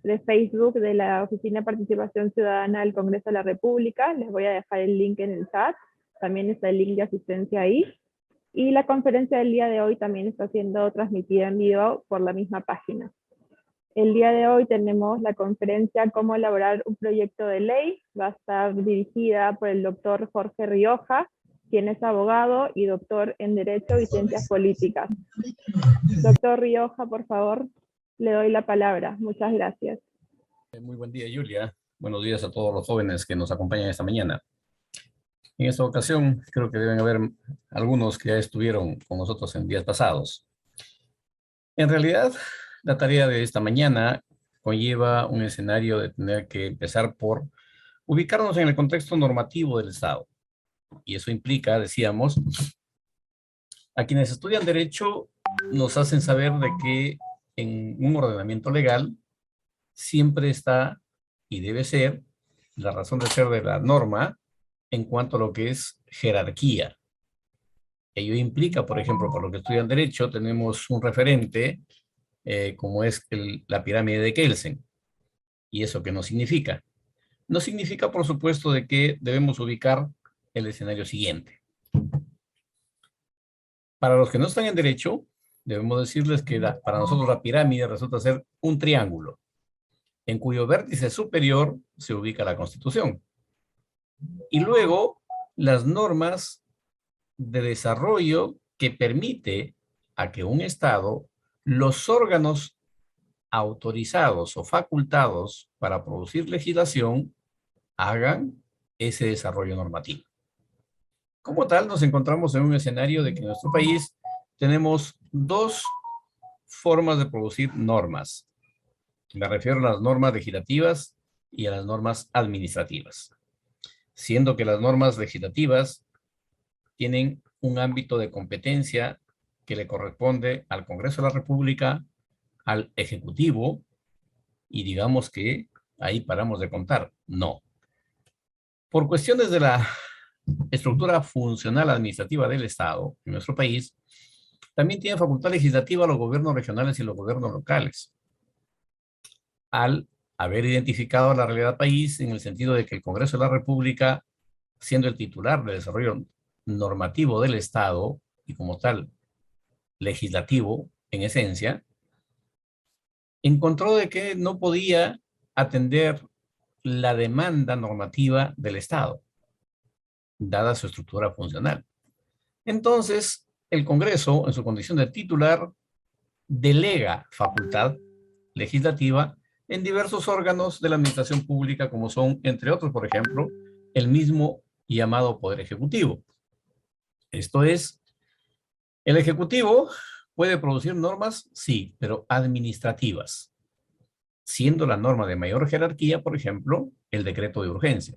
de Facebook de la Oficina de Participación Ciudadana del Congreso de la República. Les voy a dejar el link en el chat. También está el link de asistencia ahí. Y la conferencia del día de hoy también está siendo transmitida en vivo por la misma página. El día de hoy tenemos la conferencia Cómo elaborar un proyecto de ley. Va a estar dirigida por el doctor Jorge Rioja, quien es abogado y doctor en Derecho y Ciencias Políticas. Doctor Rioja, por favor, le doy la palabra. Muchas gracias. Muy buen día, Julia. Buenos días a todos los jóvenes que nos acompañan esta mañana. En esta ocasión, creo que deben haber algunos que ya estuvieron con nosotros en días pasados. En realidad, la tarea de esta mañana conlleva un escenario de tener que empezar por ubicarnos en el contexto normativo del Estado. Y eso implica, decíamos, a quienes estudian Derecho nos hacen saber de que en un ordenamiento legal siempre está y debe ser la razón de ser de la norma en cuanto a lo que es jerarquía. Ello implica, por ejemplo, por lo que estudian Derecho, tenemos un referente como es la pirámide de Kelsen. ¿Y eso qué no significa? No significa, por supuesto, de que debemos ubicar el escenario siguiente. Para los que no están en Derecho, debemos decirles que para nosotros la pirámide resulta ser un triángulo, en cuyo vértice superior se ubica la Constitución. Y luego, las normas de desarrollo que permite a que un Estado, los órganos autorizados o facultados para producir legislación, hagan ese desarrollo normativo. Como tal, nos encontramos en un escenario de que en nuestro país tenemos dos formas de producir normas. Me refiero a las normas legislativas y a las normas administrativas. Siendo que las normas legislativas tienen un ámbito de competencia que le corresponde al Congreso de la República, al Ejecutivo, y digamos que ahí paramos de contar. No. Por cuestiones de la estructura funcional administrativa del Estado en nuestro país, también tiene facultad legislativa los gobiernos regionales y los gobiernos locales. Al haber identificado la realidad del país en el sentido de que el Congreso de la República, siendo el titular del desarrollo normativo del Estado y como tal legislativo en esencia, encontró de que no podía atender la demanda normativa del Estado, dada su estructura funcional. Entonces, el Congreso, en su condición de titular, delega facultad legislativa en diversos órganos de la administración pública, como son, entre otros, por ejemplo, el mismo llamado Poder Ejecutivo. Esto es, el Ejecutivo puede producir normas, sí, pero administrativas, siendo la norma de mayor jerarquía, por ejemplo, el decreto de urgencia.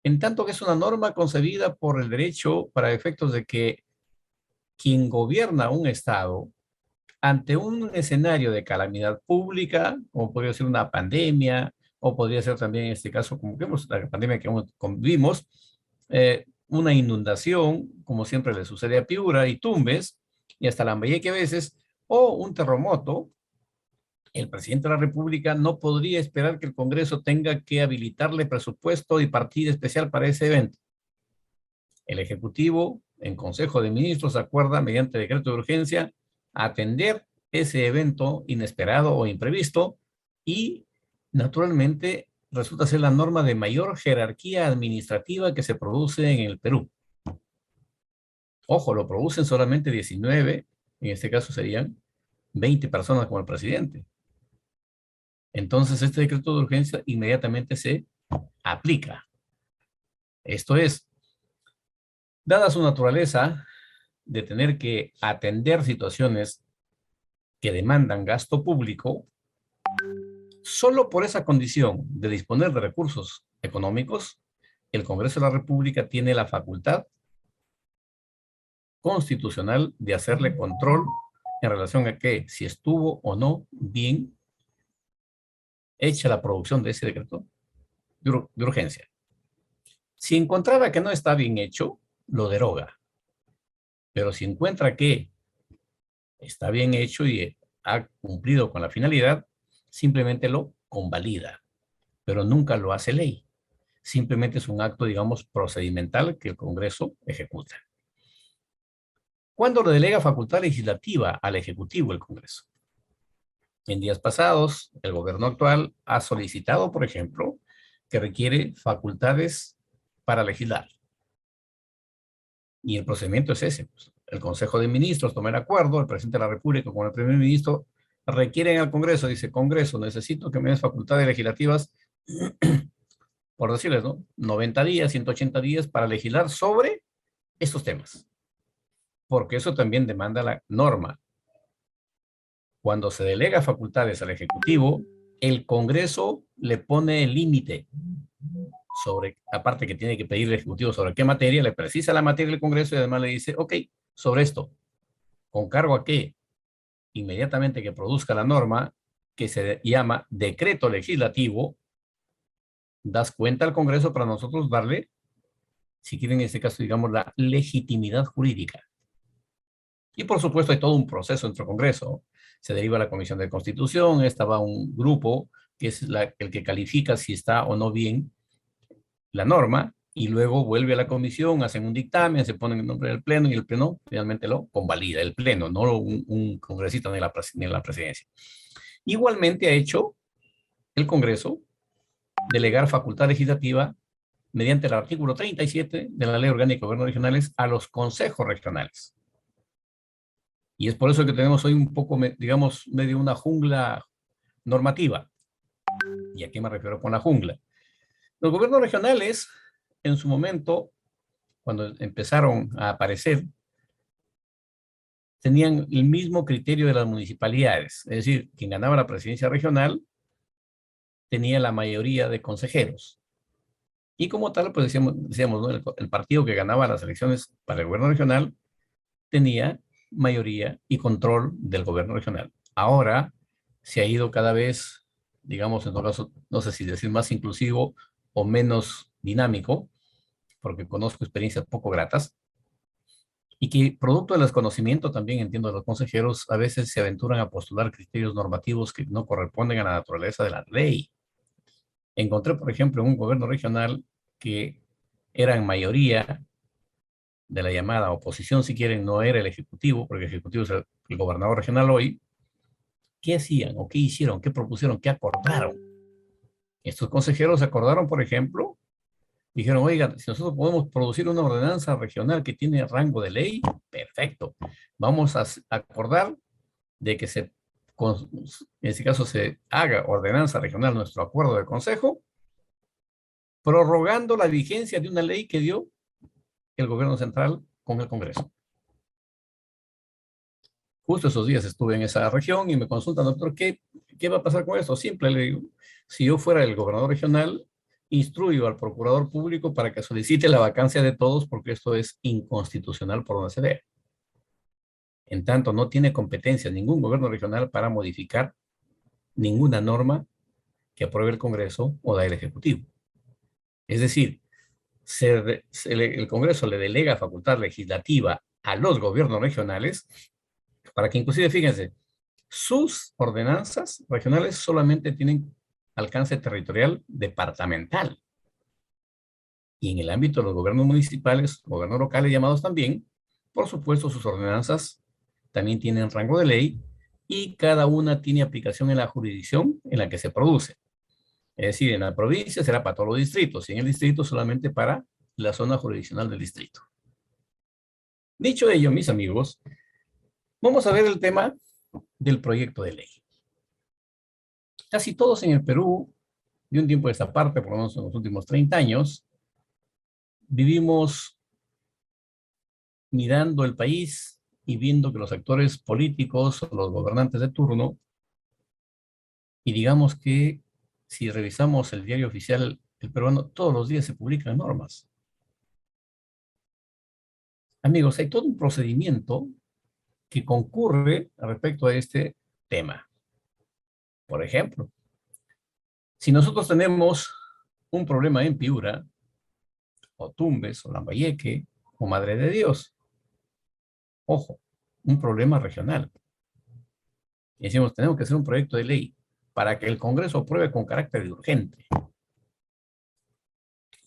En tanto que es una norma concebida por el derecho para efectos de que quien gobierna un Estado, ante un escenario de calamidad pública, como podría ser una pandemia, o podría ser también en este caso, como vemos, la pandemia que convivimos, una inundación, como siempre le sucede a Piura y Tumbes, y hasta Lambayeque a veces, o un terremoto, el presidente de la República no podría esperar que el Congreso tenga que habilitarle presupuesto y partida especial para ese evento. El Ejecutivo, en Consejo de Ministros, acuerda mediante decreto de urgencia atender ese evento inesperado o imprevisto y, naturalmente, resulta ser la norma de mayor jerarquía administrativa que se produce en el Perú. Ojo, lo producen solamente 19, en este caso serían 20 personas como el presidente. Entonces, este decreto de urgencia inmediatamente se aplica. Esto es, dada su naturaleza de tener que atender situaciones que demandan gasto público, solo por esa condición de disponer de recursos económicos, el Congreso de la República tiene la facultad constitucional de hacerle control en relación a que si estuvo o no bien hecha la producción de ese decreto de urgencia. Si encontrara que no está bien hecho, lo deroga. Pero si encuentra que está bien hecho y ha cumplido con la finalidad, simplemente lo convalida, pero nunca lo hace ley. Simplemente es un acto, digamos, procedimental que el Congreso ejecuta. ¿Cuándo le delega facultad legislativa al Ejecutivo el Congreso? En días pasados, el gobierno actual ha solicitado, por ejemplo, que requiere facultades para legislar. Y el procedimiento es ese. Pues. El Consejo de Ministros toma el acuerdo, el presidente de la República con el primer ministro requieren al Congreso, dice, Congreso, necesito que me des facultades legislativas, por decirles, ¿no? 90 días, 180 días para legislar sobre estos temas. Porque eso también demanda la norma. Cuando se delega facultades al Ejecutivo, el Congreso le pone el límite sobre, aparte que tiene que pedir el Ejecutivo sobre qué materia, le precisa la materia del Congreso y además le dice, ok, sobre esto, con cargo a que inmediatamente que produzca la norma, que se llama decreto legislativo, das cuenta al Congreso para nosotros darle, si quieren en este caso, digamos, la legitimidad jurídica. Y por supuesto hay todo un proceso dentro del Congreso. Se deriva a la Comisión de Constitución, estaba un grupo que es el que califica si está o no bien la norma, y luego vuelve a la comisión, hacen un dictamen, se ponen el nombre del pleno, y el pleno finalmente lo convalida, el pleno, no un congresista ni la presidencia. Igualmente ha hecho el Congreso delegar facultad legislativa mediante el artículo 37 de la Ley Orgánica de Gobiernos Regionales a los consejos regionales. Y es por eso que tenemos hoy un poco, digamos, medio una jungla normativa. ¿Y a qué me refiero con la jungla? Los gobiernos regionales, en su momento, cuando empezaron a aparecer, tenían el mismo criterio de las municipalidades. Es decir, quien ganaba la presidencia regional tenía la mayoría de consejeros. Y como tal, pues decíamos ¿no? El partido que ganaba las elecciones para el gobierno regional tenía mayoría y control del gobierno regional. Ahora se ha ido cada vez, digamos, en todo caso, no sé si decir más inclusivo o menos dinámico, porque conozco experiencias poco gratas, y que producto del desconocimiento también, entiendo, de los consejeros, a veces se aventuran a postular criterios normativos que no corresponden a la naturaleza de la ley. Encontré, por ejemplo, en un gobierno regional que era en mayoría de la llamada oposición, si quieren, no era el Ejecutivo, porque el Ejecutivo es el gobernador regional hoy. ¿Qué hacían o qué hicieron, qué propusieron, qué acordaron? Estos consejeros acordaron, por ejemplo, dijeron, oiga, si nosotros podemos producir una ordenanza regional que tiene rango de ley, perfecto. Vamos a acordar de que en este caso se haga ordenanza regional, nuestro acuerdo de consejo, prorrogando la vigencia de una ley que dio el gobierno central con el Congreso. Justo esos días estuve en esa región y me consultan, doctor, ¿qué va a pasar con esto? Simple, le digo, si yo fuera el gobernador regional, instruyo al procurador público para que solicite la vacancia de todos porque esto es inconstitucional por donde se vea. En tanto, no tiene competencia ningún gobierno regional para modificar ninguna norma que apruebe el Congreso o da el Ejecutivo. Es decir, el Congreso le delega facultad legislativa a los gobiernos regionales para que inclusive, fíjense, sus ordenanzas regionales solamente tienen alcance territorial departamental. Y en el ámbito de los gobiernos municipales, gobiernos locales llamados también, por supuesto sus ordenanzas también tienen rango de ley y cada una tiene aplicación en la jurisdicción en la que se produce. Es decir, en la provincia será para todos los distritos y en el distrito solamente para la zona jurisdiccional del distrito. Dicho ello, mis amigos, vamos a ver el tema del proyecto de ley. Casi todos en el Perú, de un tiempo de esta parte, por lo menos en los últimos 30 años, vivimos mirando el país y viendo que los actores políticos o los gobernantes de turno, y digamos que si revisamos el diario oficial, el peruano, todos los días se publican normas. Amigos, hay todo un procedimiento que concurre respecto a este tema. Por ejemplo, si nosotros tenemos un problema en Piura, o Tumbes, o Lambayeque, o Madre de Dios, ojo, un problema regional. Y decimos, tenemos que hacer un proyecto de ley. para que el Congreso apruebe con carácter de urgente.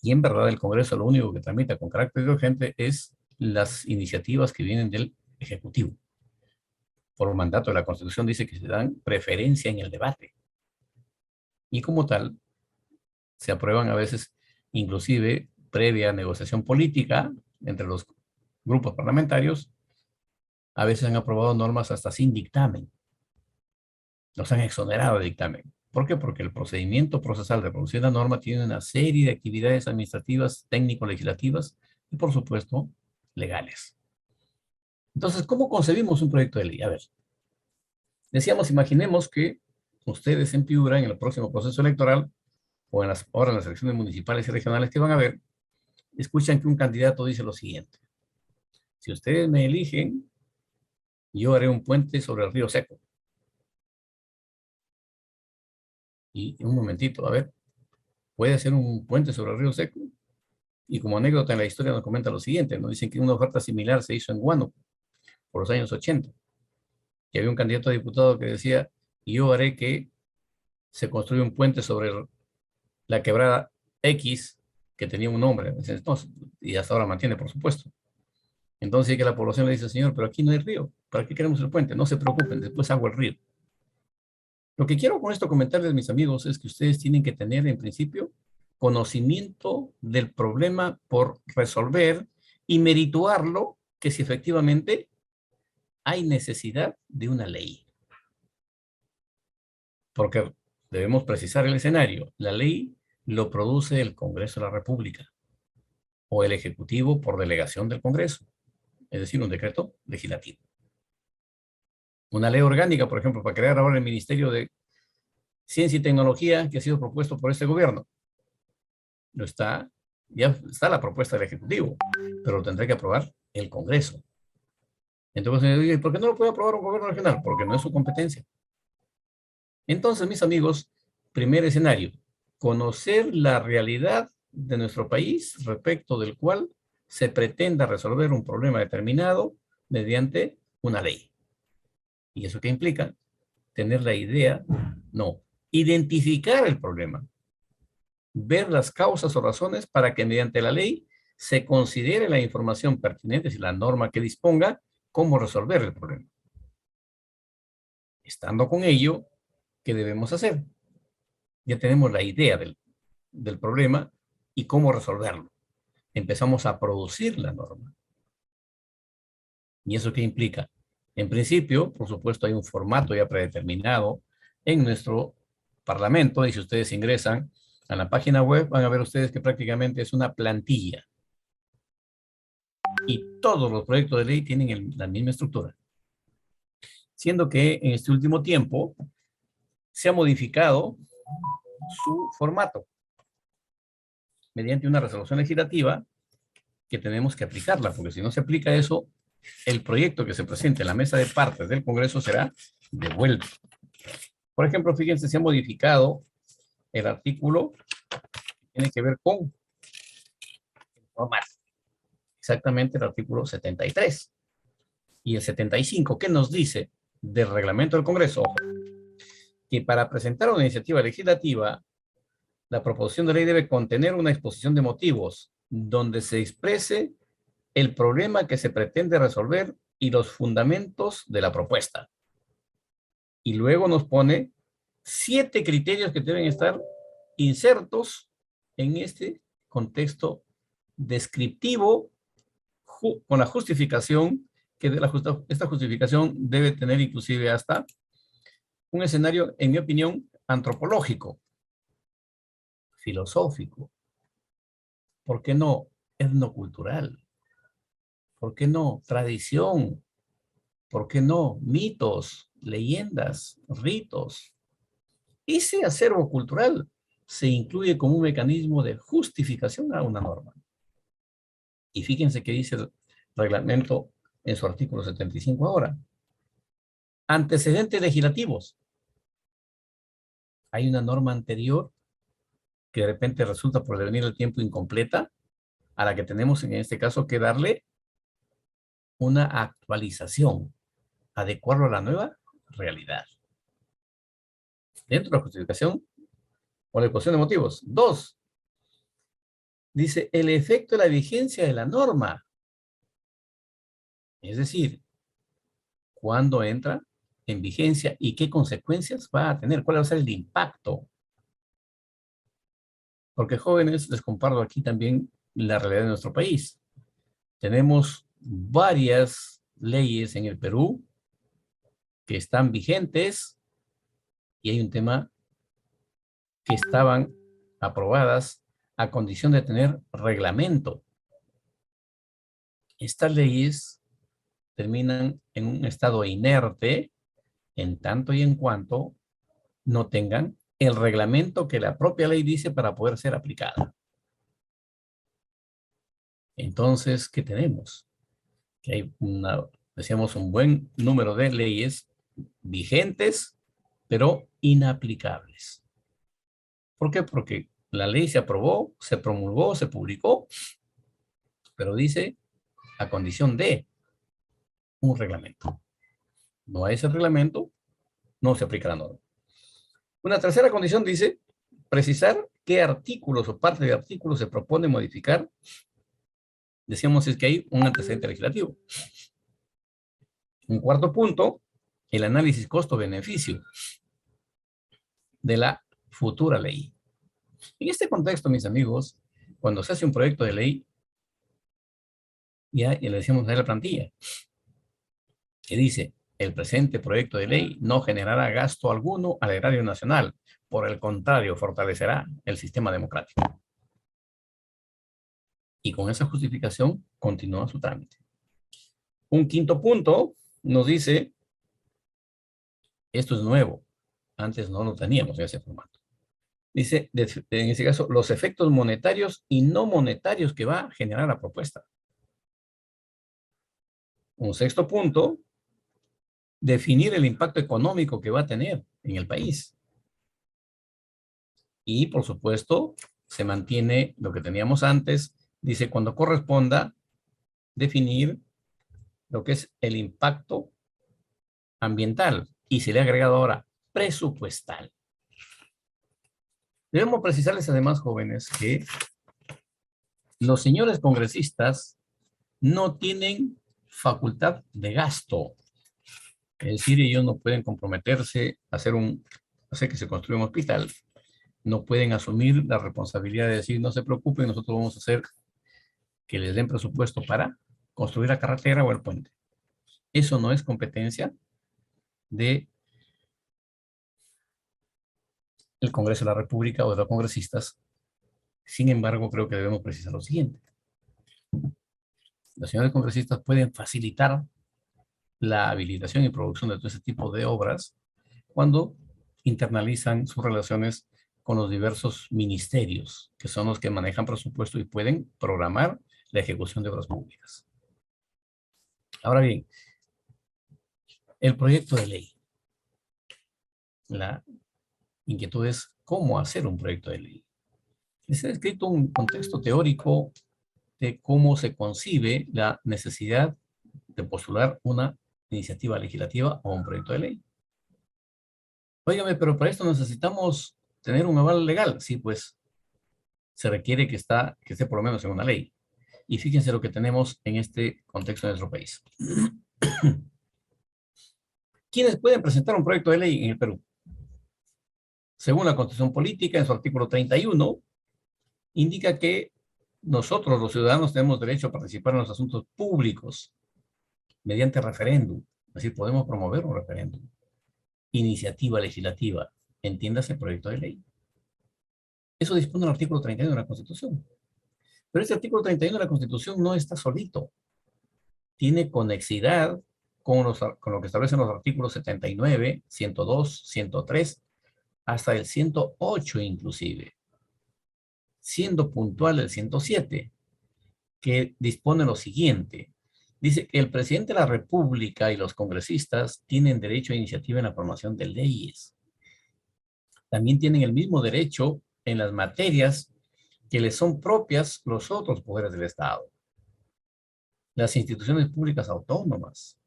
Y en verdad el Congreso lo único que tramita con carácter de urgente es las iniciativas que vienen del Ejecutivo. Por mandato de la Constitución dice que se dan preferencia en el debate. Y como tal, se aprueban a veces, inclusive previa negociación política entre los grupos parlamentarios, a veces han aprobado normas hasta sin dictamen. Los han exonerado de dictamen. ¿Por qué? Porque el procedimiento procesal de producir la norma tiene una serie de actividades administrativas, técnico-legislativas y, por supuesto, legales. Entonces, ¿cómo concebimos un proyecto de ley? A ver, decíamos, imaginemos que ustedes en Piura, en el próximo proceso electoral, o ahora en las elecciones municipales y regionales que van a ver, escuchan que un candidato dice lo siguiente: si ustedes me eligen, yo haré un puente sobre el río Seco. Y un momentito, a ver, ¿puede hacer un puente sobre el río Seco? Y como anécdota en la historia nos comenta lo siguiente, nos dicen que una oferta similar se hizo en Huánuco por los años 80. Y había un candidato a diputado que decía, yo haré que se construya un puente sobre la quebrada X, que tenía un nombre, entonces, y hasta ahora mantiene, por supuesto. Entonces que la población le dice, señor, pero aquí no hay río, ¿para qué queremos el puente? No se preocupen, después hago el río. Lo que quiero con esto comentarles, mis amigos, es que ustedes tienen que tener, en principio, conocimiento del problema por resolver y merituarlo, que si efectivamente hay necesidad de una ley. Porque debemos precisar el escenario. La ley lo produce el Congreso de la República o el Ejecutivo por delegación del Congreso, es decir, un decreto legislativo. Una ley orgánica, por ejemplo, para crear ahora el Ministerio de Ciencia y Tecnología que ha sido propuesto por este gobierno. No está, ya está la propuesta del Ejecutivo, pero lo tendrá que aprobar el Congreso. Entonces, ¿por qué no lo puede aprobar un gobierno regional? Porque no es su competencia. Entonces, mis amigos, primer escenario, conocer la realidad de nuestro país respecto del cual se pretenda resolver un problema determinado mediante una ley. ¿Y eso qué implica? Tener la idea, no, identificar el problema, ver las causas o razones para que mediante la ley se considere la información pertinente, y la norma que disponga, cómo resolver el problema. Estando con ello, ¿qué debemos hacer? Ya tenemos la idea del problema y cómo resolverlo. Empezamos a producir la norma. ¿Y eso qué implica? En principio, por supuesto, hay un formato ya predeterminado en nuestro Parlamento, y si ustedes ingresan a la página web, van a ver ustedes que prácticamente es una plantilla. Y todos los proyectos de ley tienen la misma estructura. Siendo que en este último tiempo se ha modificado su formato mediante una resolución legislativa que tenemos que aplicarla, porque si no se aplica eso, el proyecto que se presente en la mesa de partes del Congreso será devuelto. Por ejemplo, fíjense, se ha modificado el artículo que tiene que ver con normas. Exactamente el artículo 73. Y el 75, ¿qué nos dice del reglamento del Congreso? Que para presentar una iniciativa legislativa, la proposición de ley debe contener una exposición de motivos donde se exprese el problema que se pretende resolver y los fundamentos de la propuesta. Y luego nos pone 7 criterios que deben estar insertos en este contexto descriptivo con la justificación, que esta justificación debe tener inclusive hasta un escenario, en mi opinión, antropológico, filosófico, ¿por qué no etnocultural? ¿Por qué no tradición? ¿Por qué no mitos, leyendas, ritos? Ese acervo cultural se incluye como un mecanismo de justificación a una norma. Y fíjense que dice el reglamento en su artículo 75 ahora. Antecedentes legislativos. Hay una norma anterior que de repente resulta por devenir el tiempo incompleta, a la que tenemos en este caso que darle una actualización, adecuarlo a la nueva realidad. dentro de la justificación o la exposición de motivos. 2, dice el efecto de la vigencia de la norma. Es decir, cuándo entra en vigencia y qué consecuencias va a tener, cuál va a ser el impacto. Porque jóvenes, les comparto aquí también la realidad de nuestro país. Tenemos varias leyes en el Perú que están vigentes y hay un tema que estaban aprobadas a condición de tener reglamento. Estas leyes terminan en un estado inerte en tanto y en cuanto no tengan el reglamento que la propia ley dice para poder ser aplicada. Entonces, ¿qué tenemos? Que hay decíamos, un buen número de leyes vigentes, pero inaplicables. ¿Por qué? Porque la ley se aprobó, se promulgó, se publicó, pero dice a condición de un reglamento. No hay ese reglamento, no se aplica la norma. Una tercera condición dice precisar qué artículos o parte de artículos se propone modificar. Decíamos es que hay un antecedente legislativo. Un cuarto punto, el análisis costo-beneficio de la futura ley. En este contexto, mis amigos, cuando se hace un proyecto de ley, ya le decimos a la plantilla, que dice, el presente proyecto de ley no generará gasto alguno al erario nacional, por el contrario, fortalecerá el sistema democrático. Y con esa justificación continúa su trámite. Un quinto punto nos dice, esto es nuevo, antes no lo teníamos en ese formato. Dice, en ese caso, los efectos monetarios y no monetarios que va a generar la propuesta. Un sexto punto, definir el impacto económico que va a tener en el país. Y, por supuesto, se mantiene lo que teníamos antes. Dice, cuando corresponda, definir lo que es el impacto ambiental. Y se le ha agregado ahora presupuestal. Debemos precisarles además, jóvenes, que los señores congresistas no tienen facultad de gasto. Es decir, ellos no pueden comprometerse a hacer que se construya un hospital. No pueden asumir la responsabilidad de decir, no se preocupen, nosotros vamos a hacer que les den presupuesto para construir la carretera o el puente. Eso no es competencia del Congreso de la República o de los congresistas. Sin embargo, creo que debemos precisar lo siguiente. Los señores congresistas pueden facilitar la habilitación y producción de todo ese tipo de obras cuando internalizan sus relaciones con los diversos ministerios, que son los que manejan presupuesto y pueden programar la ejecución de obras públicas. Ahora bien, el proyecto de ley. La inquietud es cómo hacer un proyecto de ley. Les he escrito un contexto teórico de cómo se concibe la necesidad de postular una iniciativa legislativa o un proyecto de ley. Óigame, pero para esto necesitamos tener un aval legal. Sí, pues se requiere que esté por lo menos en una ley. Y fíjense lo que tenemos en este contexto de nuestro país. ¿Quiénes pueden presentar un proyecto de ley en el Perú? Según la Constitución Política, en su artículo 31, indica que nosotros, los ciudadanos, tenemos derecho a participar en los asuntos públicos mediante referéndum. Es decir, podemos promover un referéndum. Iniciativa legislativa, entiéndase proyecto de ley. Eso dispone el artículo 31 de la Constitución. Pero este artículo 31 de la Constitución no está solito. Tiene conexidad con lo que establecen los artículos 79, 102, 103, hasta el 108 inclusive. Siendo puntual el 107, que dispone lo siguiente. Dice que el presidente de la República y los congresistas tienen derecho a iniciativa en la formación de leyes. También tienen el mismo derecho en las materias que les son propias los otros poderes del Estado. Las instituciones públicas autónomas,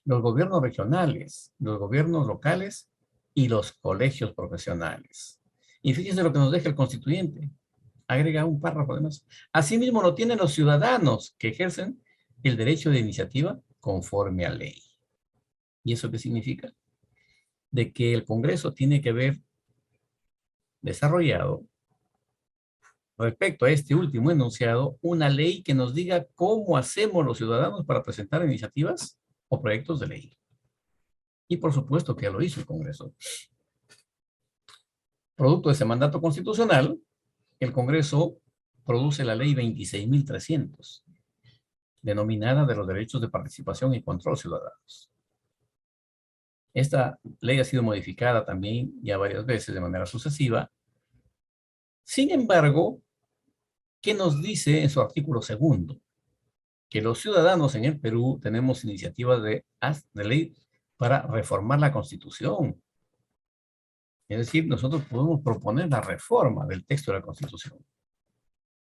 los gobiernos regionales, los gobiernos locales y los colegios profesionales. Y fíjense lo que nos deja el constituyente. Agrega un párrafo además. Asimismo lo tienen los ciudadanos que ejercen el derecho de iniciativa conforme a ley. ¿Y eso qué significa? De que el Congreso tiene que haber desarrollado, respecto a este último enunciado, una ley que nos diga cómo hacemos los ciudadanos para presentar iniciativas o proyectos de ley. Y por supuesto que ya lo hizo el Congreso. Producto de ese mandato constitucional, el Congreso produce la ley 26.300, denominada de los derechos de participación y control ciudadanos. Esta ley ha sido modificada también ya varias veces de manera sucesiva. Sin embargo, ¿qué nos dice en su artículo segundo? Que los ciudadanos en el Perú tenemos iniciativas de ley para reformar la Constitución. Es decir, nosotros podemos proponer la reforma del texto de la Constitución.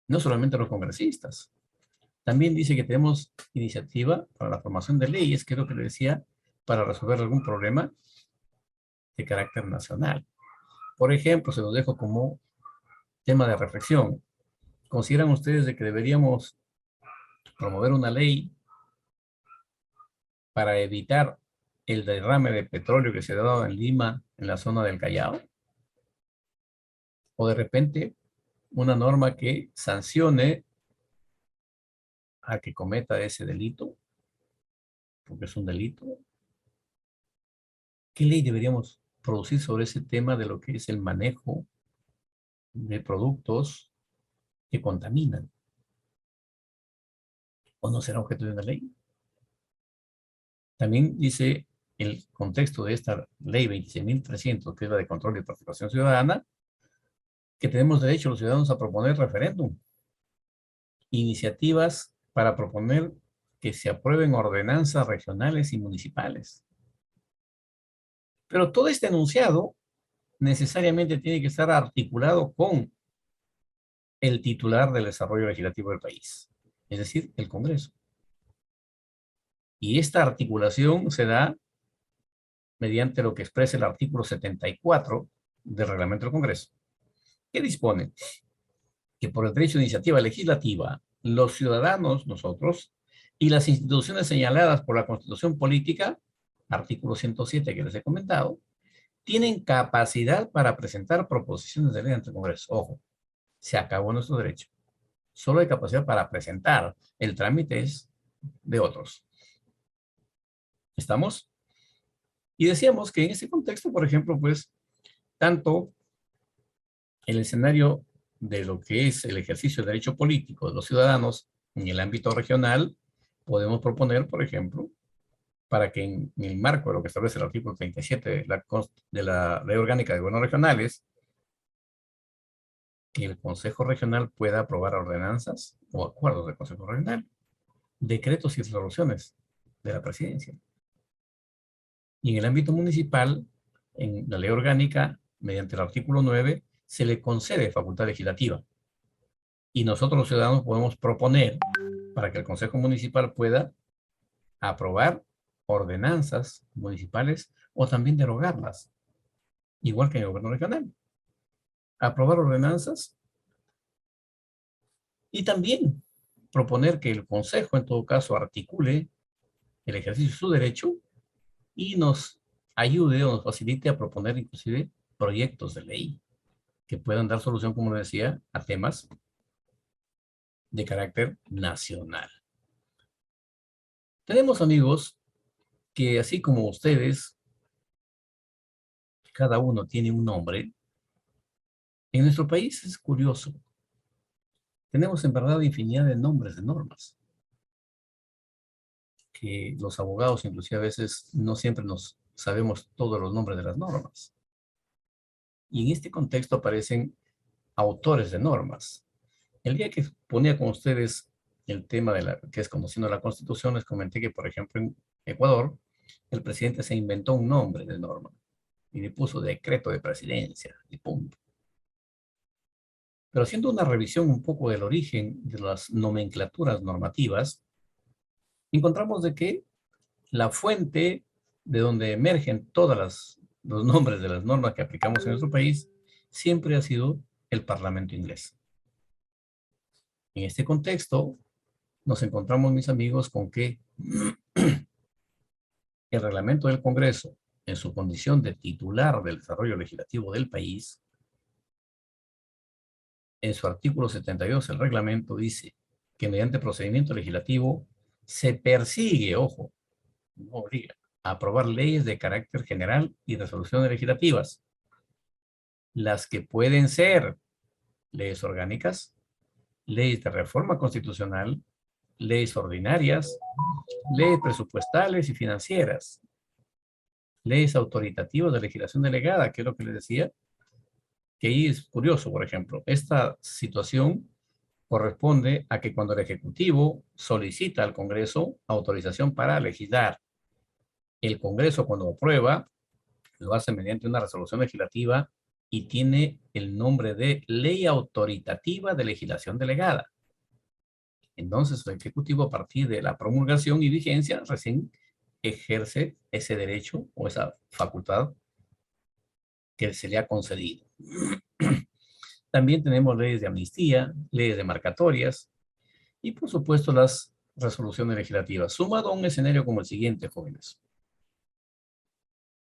No solamente los congresistas. También dice que tenemos iniciativa para la formación de leyes, que es lo que le decía, para resolver algún problema de carácter nacional. Por ejemplo, se los dejo como tema de reflexión. ¿Consideran ustedes de que deberíamos promover una ley para evitar el derrame de petróleo que se ha dado en Lima, en la zona del Callao? O de repente, una norma que sancione a que cometa ese delito, porque es un delito. ¿Qué ley deberíamos producir sobre ese tema de lo que es el manejo de productos que contaminan? ¿O no será objeto de una ley? También dice el contexto de esta ley 26.300, que es la de control y participación ciudadana, que tenemos derecho los ciudadanos a proponer referéndum, iniciativas para proponer que se aprueben ordenanzas regionales y municipales. Pero todo este enunciado necesariamente tiene que estar articulado con el titular del desarrollo legislativo del país, es decir, el Congreso. Y esta articulación se da mediante lo que expresa el artículo 74 del Reglamento del Congreso, que dispone que por el derecho de iniciativa legislativa, los ciudadanos, nosotros, y las instituciones señaladas por la Constitución Política, artículo 107 que les he comentado, tienen capacidad para presentar proposiciones de ley ante el Congreso. Ojo, se acabó nuestro derecho. Solo hay capacidad para presentar. El trámite es de otros. ¿Estamos? Y decíamos que en ese contexto, por ejemplo, pues, tanto el escenario de lo que es el ejercicio del derecho político de los ciudadanos en el ámbito regional, podemos proponer, por ejemplo, para que en el marco de lo que establece el artículo 37 de la Ley Orgánica de Gobiernos Regionales, que el Consejo Regional pueda aprobar ordenanzas o acuerdos del Consejo Regional, decretos y resoluciones de la Presidencia. Y en el ámbito municipal, en la Ley Orgánica, mediante el artículo 9, se le concede facultad legislativa. Y nosotros los ciudadanos podemos proponer para que el Consejo Municipal pueda aprobar ordenanzas municipales o también derogarlas, igual que en el gobierno regional. Aprobar ordenanzas y también proponer que el Consejo, en todo caso, articule el ejercicio de su derecho y nos ayude o nos facilite a proponer inclusive proyectos de ley que puedan dar solución, como decía, a temas de carácter nacional. Tenemos amigos que así como ustedes, cada uno tiene un nombre. En nuestro país es curioso. Tenemos en verdad infinidad de nombres de normas, que los abogados inclusive a veces no siempre nos sabemos todos los nombres de las normas. Y en este contexto aparecen autores de normas. El día que ponía con ustedes el tema de la que es conociendo la Constitución, les comenté que, por ejemplo, en Ecuador, el presidente se inventó un nombre de norma y le puso decreto de presidencia y punto. Pero haciendo una revisión un poco del origen de las nomenclaturas normativas, encontramos de que la fuente de donde emergen todas las los nombres de las normas que aplicamos en nuestro país, siempre ha sido el Parlamento inglés. En este contexto, nos encontramos, mis amigos, con que el reglamento del Congreso, en su condición de titular del desarrollo legislativo del país, en su artículo 72, el reglamento dice que mediante procedimiento legislativo se persigue, ojo, no obliga, a aprobar leyes de carácter general y resoluciones legislativas, las que pueden ser leyes orgánicas, leyes de reforma constitucional, leyes ordinarias, leyes presupuestales y financieras, leyes autoritativas de legislación delegada, que es lo que les decía, que ahí es curioso, por ejemplo, esta situación corresponde a que cuando el Ejecutivo solicita al Congreso autorización para legislar, el Congreso cuando aprueba, lo hace mediante una resolución legislativa y tiene el nombre de Ley Autoritativa de Legislación Delegada. Entonces, el Ejecutivo, a partir de la promulgación y vigencia, recién ejerce ese derecho o esa facultad que se le ha concedido. También tenemos leyes de amnistía, leyes demarcatorias y, por supuesto, las resoluciones legislativas, sumado a un escenario como el siguiente, jóvenes,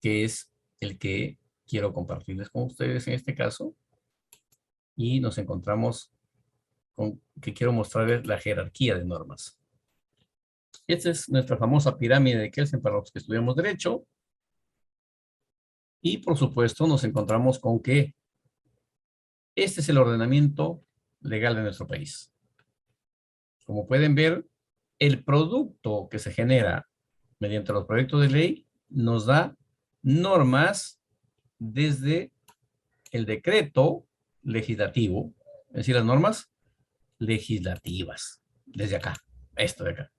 que es el que quiero compartirles con ustedes en este caso, y nos encontramos con que quiero mostrarles la jerarquía de normas. Esta es nuestra famosa pirámide de Kelsen para los que estudiamos Derecho, y por supuesto nos encontramos con que este es el ordenamiento legal de nuestro país. Como pueden ver, el producto que se genera mediante los proyectos de ley nos da normas desde el decreto legislativo, es decir, las normas legislativas, desde acá, esto de acá.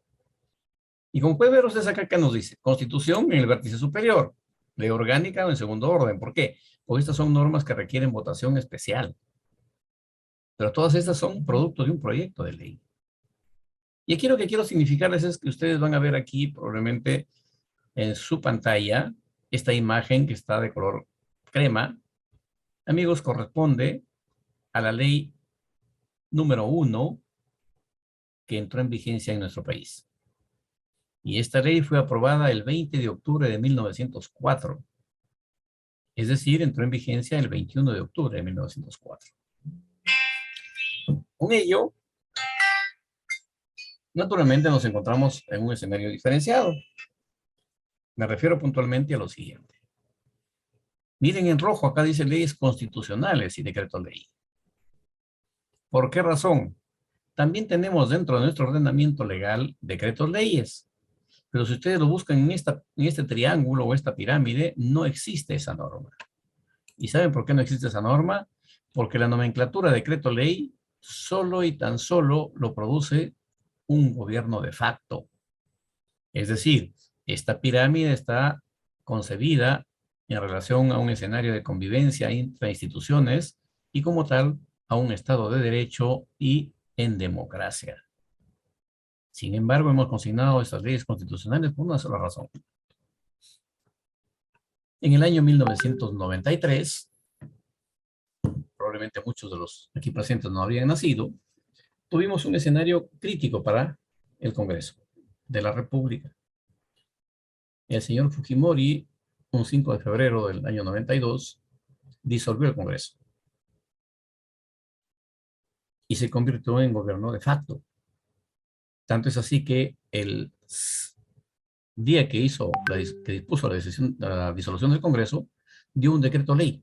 Y como pueden ver ustedes acá, ¿qué nos dice? Constitución en el vértice superior, ley orgánica en segundo orden. ¿Por qué? Porque estas son normas que requieren votación especial. Pero todas estas son producto de un proyecto de ley. Y aquí lo que quiero significarles es que ustedes van a ver aquí probablemente en su pantalla esta imagen que está de color crema. Amigos, corresponde a la ley número 1 que entró en vigencia en nuestro país. Y esta ley fue aprobada el 20 de octubre de 1904. Es decir, entró en vigencia el 21 de octubre de 1904. Con ello, naturalmente nos encontramos en un escenario diferenciado. Me refiero puntualmente a lo siguiente. Miren en rojo, acá dice leyes constitucionales y decretos ley. ¿Por qué razón? También tenemos dentro de nuestro ordenamiento legal decretos leyes. Pero si ustedes lo buscan en este triángulo o esta pirámide, no existe esa norma. ¿Y saben por qué no existe esa norma? Porque la nomenclatura decreto ley solo y tan solo lo produce un gobierno de facto. Es decir, esta pirámide está concebida en relación a un escenario de convivencia entre instituciones y como tal a un Estado de Derecho y en democracia. Sin embargo, hemos consignado estas leyes constitucionales por una sola razón. En el año 1993, probablemente muchos de los aquí presentes no habrían nacido, tuvimos un escenario crítico para el Congreso de la República. El señor Fujimori, un 5 de febrero del año 92, disolvió el Congreso y se convirtió en gobierno de facto. Tanto es así que el día que dispuso la disolución del Congreso, dio un decreto ley.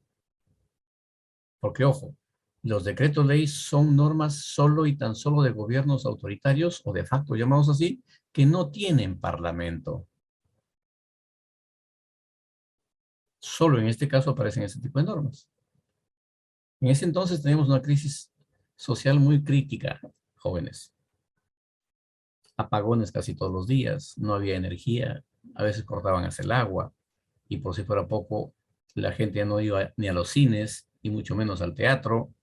Porque, ojo, los decretos ley son normas solo y tan solo de gobiernos autoritarios o de facto llamados así, que no tienen parlamento. Solo en este caso aparecen ese tipo de normas. En ese entonces teníamos una crisis social muy crítica, jóvenes. Apagones casi todos los días, no había energía, a veces cortaban hasta el agua, y por si fuera poco, la gente ya no iba ni a los cines, y mucho menos al teatro,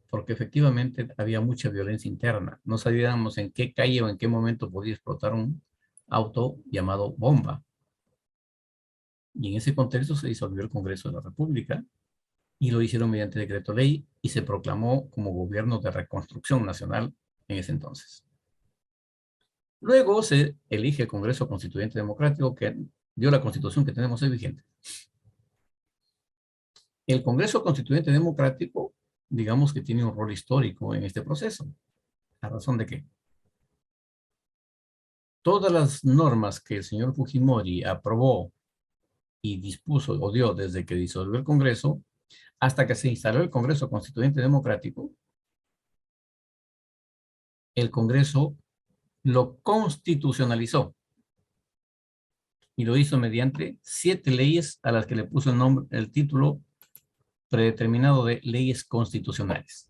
porque efectivamente había mucha violencia interna. No sabíamos en qué calle o en qué momento podía explotar un auto llamado bomba. Y en ese contexto se disolvió el Congreso de la República y lo hicieron mediante decreto ley y se proclamó como gobierno de reconstrucción nacional en ese entonces. Luego se elige el Congreso Constituyente Democrático que dio la constitución que tenemos hoy vigente. El Congreso Constituyente Democrático, digamos que tiene un rol histórico en este proceso. ¿A razón de qué? Todas las normas que el señor Fujimori aprobó y dispuso o dio desde que disolvió el Congreso hasta que se instaló el Congreso Constituyente Democrático, el Congreso lo constitucionalizó y lo hizo mediante 7 leyes a las que le puso el título predeterminado de leyes constitucionales.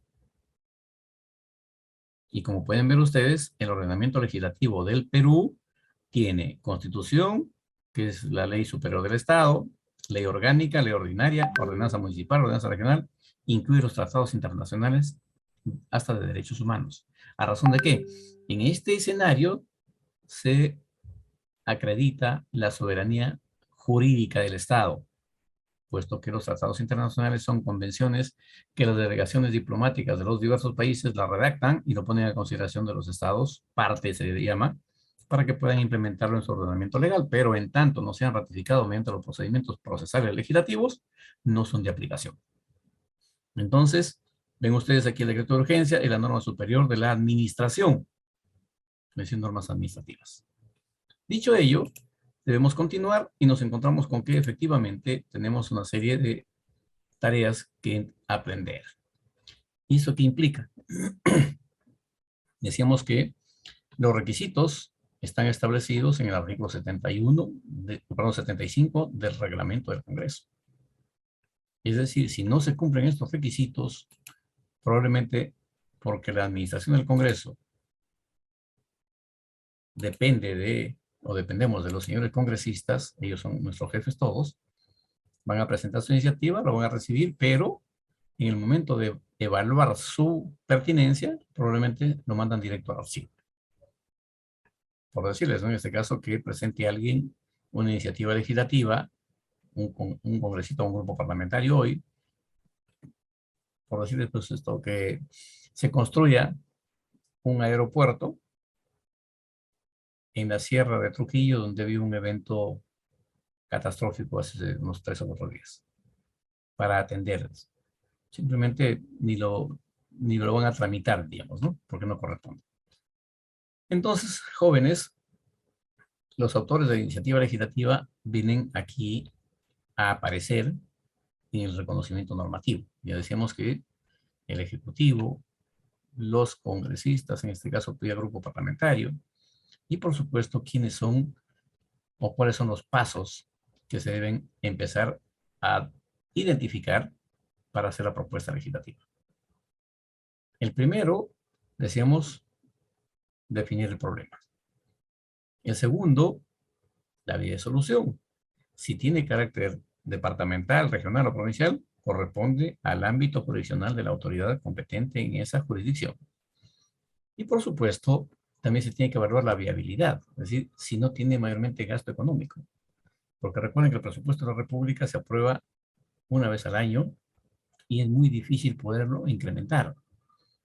Y como pueden ver ustedes, el ordenamiento legislativo del Perú tiene Constitución, que es la ley superior del Estado, ley orgánica, ley ordinaria, ordenanza municipal, ordenanza regional, incluye los tratados internacionales hasta de derechos humanos. ¿A razón de qué? En este escenario se acredita la soberanía jurídica del Estado, puesto que los tratados internacionales son convenciones que las delegaciones diplomáticas de los diversos países la redactan y lo ponen a consideración de los estados, parte se llama, para que puedan implementarlo en su ordenamiento legal, pero en tanto no sean ratificados mediante los procedimientos procesales legislativos, no son de aplicación. Entonces, ven ustedes aquí el decreto de urgencia y la norma superior de la administración, es decir, normas administrativas. Dicho ello, debemos continuar y nos encontramos con que efectivamente tenemos una serie de tareas que aprender. ¿Y eso qué implica? Decíamos que los requisitos están establecidos en el artículo 75 del reglamento del Congreso. Es decir, si no se cumplen estos requisitos, probablemente porque la administración del Congreso depende de, o dependemos de los señores congresistas, ellos son nuestros jefes todos, van a presentar su iniciativa, lo van a recibir, pero en el momento de evaluar su pertinencia, probablemente lo mandan directo al archivo. Por decirles, ¿no? En este caso, que presente alguien una iniciativa legislativa, un congresista o un grupo parlamentario hoy, por decirles, pues esto, que se construya un aeropuerto en la Sierra de Trujillo, donde había un evento catastrófico hace unos 3 o 4 días, para atenderles. Simplemente ni lo van a tramitar, digamos, ¿no? Porque no corresponde. Entonces, jóvenes, los autores de la iniciativa legislativa vienen aquí a aparecer en el reconocimiento normativo. Ya decíamos que el Ejecutivo, los congresistas, en este caso el grupo parlamentario, y por supuesto quiénes son o cuáles son los pasos que se deben empezar a identificar para hacer la propuesta legislativa. El primero, decíamos, definir el problema. El segundo, la vía de solución. Si tiene carácter departamental, regional o provincial, corresponde al ámbito jurisdiccional de la autoridad competente en esa jurisdicción. Y por supuesto, también se tiene que evaluar la viabilidad, es decir, si no tiene mayormente gasto económico. Porque recuerden que el presupuesto de la República se aprueba una vez al año y es muy difícil poderlo incrementar.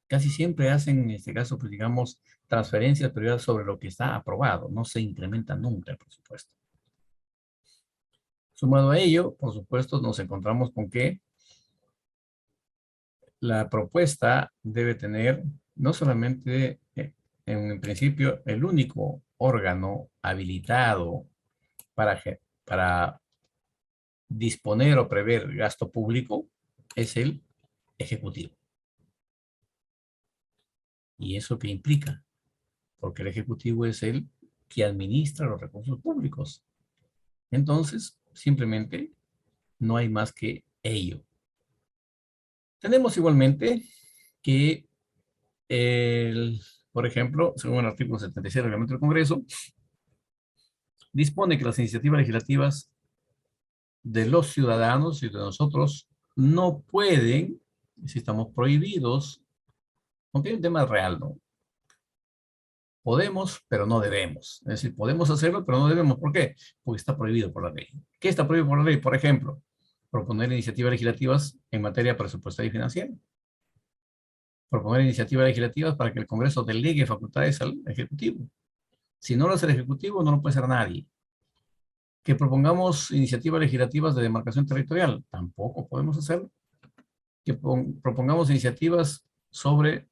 Casi siempre hacen, en este caso, pues digamos, transferencias privadas sobre lo que está aprobado. No se incrementa nunca el presupuesto. Sumado a ello, por supuesto, nos encontramos con que la propuesta debe tener no solamente, en principio, el único órgano habilitado para disponer o prever gasto público, es el Ejecutivo. ¿Y eso qué implica? Porque el Ejecutivo es el que administra los recursos públicos. Entonces, simplemente no hay más que ello. Tenemos igualmente que, por ejemplo, según el artículo 76 del reglamento del Congreso, dispone que las iniciativas legislativas de los ciudadanos y de nosotros no pueden, si estamos prohibidos, aunque hay un tema real, ¿no? Podemos, pero no debemos. Es decir, podemos hacerlo, pero no debemos. ¿Por qué? Porque está prohibido por la ley. ¿Qué está prohibido por la ley? Por ejemplo, proponer iniciativas legislativas en materia presupuestaria y financiera. Proponer iniciativas legislativas para que el Congreso delegue facultades al Ejecutivo. Si no lo hace el Ejecutivo, no lo puede hacer nadie. Que propongamos iniciativas legislativas de demarcación territorial, tampoco podemos hacerlo. Que propongamos iniciativas sobre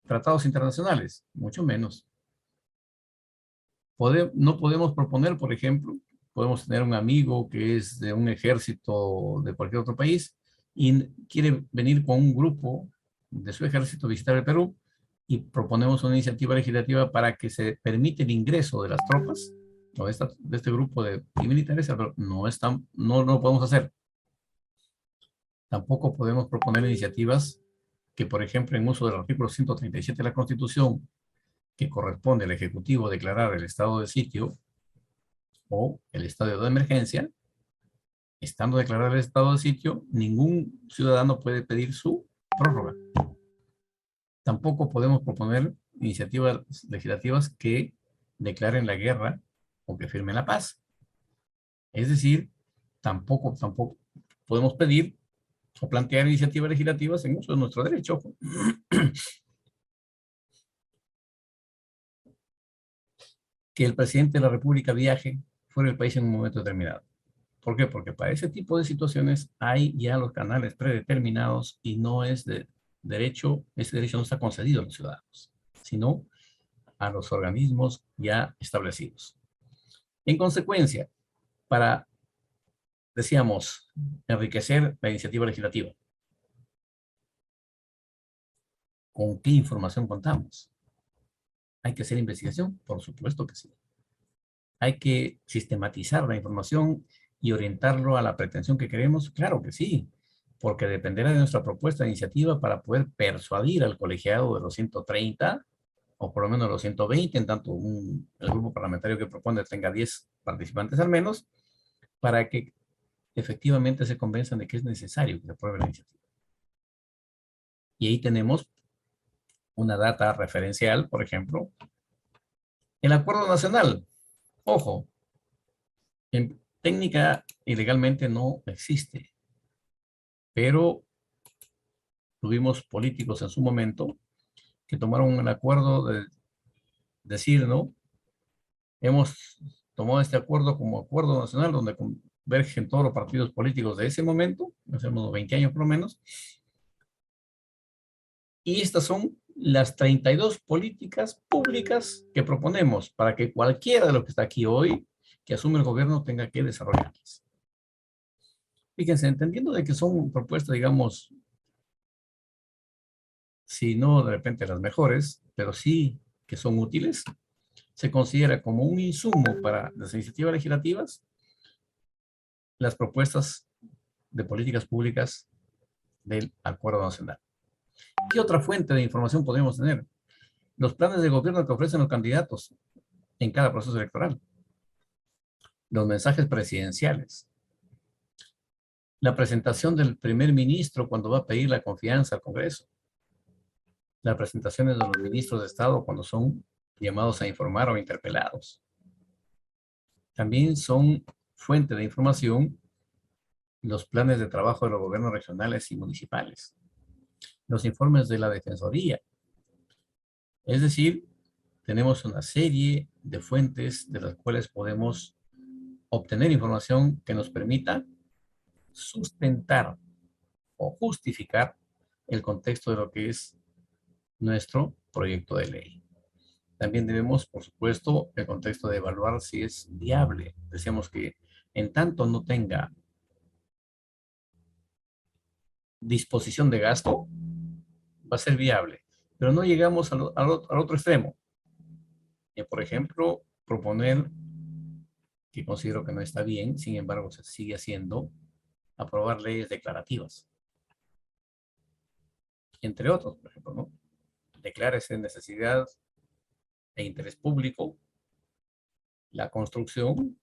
tratados internacionales, mucho menos. No podemos proponer, por ejemplo, podemos tener un amigo que es de un ejército de cualquier otro país y quiere venir con un grupo de su ejército a visitar el Perú y proponemos una iniciativa legislativa para que se permite el ingreso de las tropas o de este grupo de militares, pero no lo podemos hacer. Tampoco podemos proponer iniciativas que, por ejemplo, en uso del artículo 137 de la Constitución, que corresponde al Ejecutivo declarar el estado de sitio o el estado de emergencia, estando declarado el estado de sitio, ningún ciudadano puede pedir su prórroga. Tampoco podemos proponer iniciativas legislativas que declaren la guerra o que firmen la paz. Es decir, tampoco podemos pedir o plantear iniciativas legislativas en uso de nuestro derecho. Que el presidente de la República viaje fuera del país en un momento determinado. ¿Por qué? Porque para ese tipo de situaciones hay ya los canales predeterminados y no es de derecho, ese derecho no está concedido a los ciudadanos, sino a los organismos ya establecidos. En consecuencia, para, decíamos, enriquecer la iniciativa legislativa, ¿con qué información contamos? ¿Hay que hacer investigación? Por supuesto que sí. ¿Hay que sistematizar la información y orientarlo a la pretensión que queremos? Claro que sí, porque dependerá de nuestra propuesta de iniciativa para poder persuadir al colegiado de los 130 o por lo menos los 120, en tanto el grupo parlamentario que propone tenga 10 participantes al menos, para que efectivamente se convenzan de que es necesario que se apruebe la iniciativa. Y ahí tenemos una data referencial, por ejemplo, el Acuerdo Nacional. Ojo, en técnica y legalmente no existe, pero tuvimos políticos en su momento que tomaron el acuerdo de decir, ¿no? Hemos tomado este acuerdo como acuerdo nacional donde convergen todos los partidos políticos de ese momento, hace unos 20 años por lo menos, y estas son las 32 políticas públicas que proponemos para que cualquiera de los que está aquí hoy, que asume el gobierno, tenga que desarrollarlas. Fíjense, entendiendo de que son propuestas, digamos, si no de repente las mejores, pero sí que son útiles, se considera como un insumo para las iniciativas legislativas las propuestas de políticas públicas del Acuerdo Nacional. ¿Qué otra fuente de información podemos tener? Los planes de gobierno que ofrecen los candidatos en cada proceso electoral, los mensajes presidenciales, la presentación del primer ministro cuando va a pedir la confianza al Congreso, las presentaciones de los ministros de Estado cuando son llamados a informar o interpelados. También son fuente de información los planes de trabajo de los gobiernos regionales y municipales, los informes de la Defensoría. Es decir, tenemos una serie de fuentes de las cuales podemos obtener información que nos permita sustentar o justificar el contexto de lo que es nuestro proyecto de ley. También debemos, por supuesto, el contexto de evaluar si es viable. Decíamos que en tanto no tenga disposición de gasto, va a ser viable. Pero no llegamos al otro extremo. Por ejemplo, proponer, que considero que no está bien, sin embargo se sigue haciendo, aprobar leyes declarativas. Entre otros, por ejemplo, ¿no? Declárese necesidad e interés público la construcción,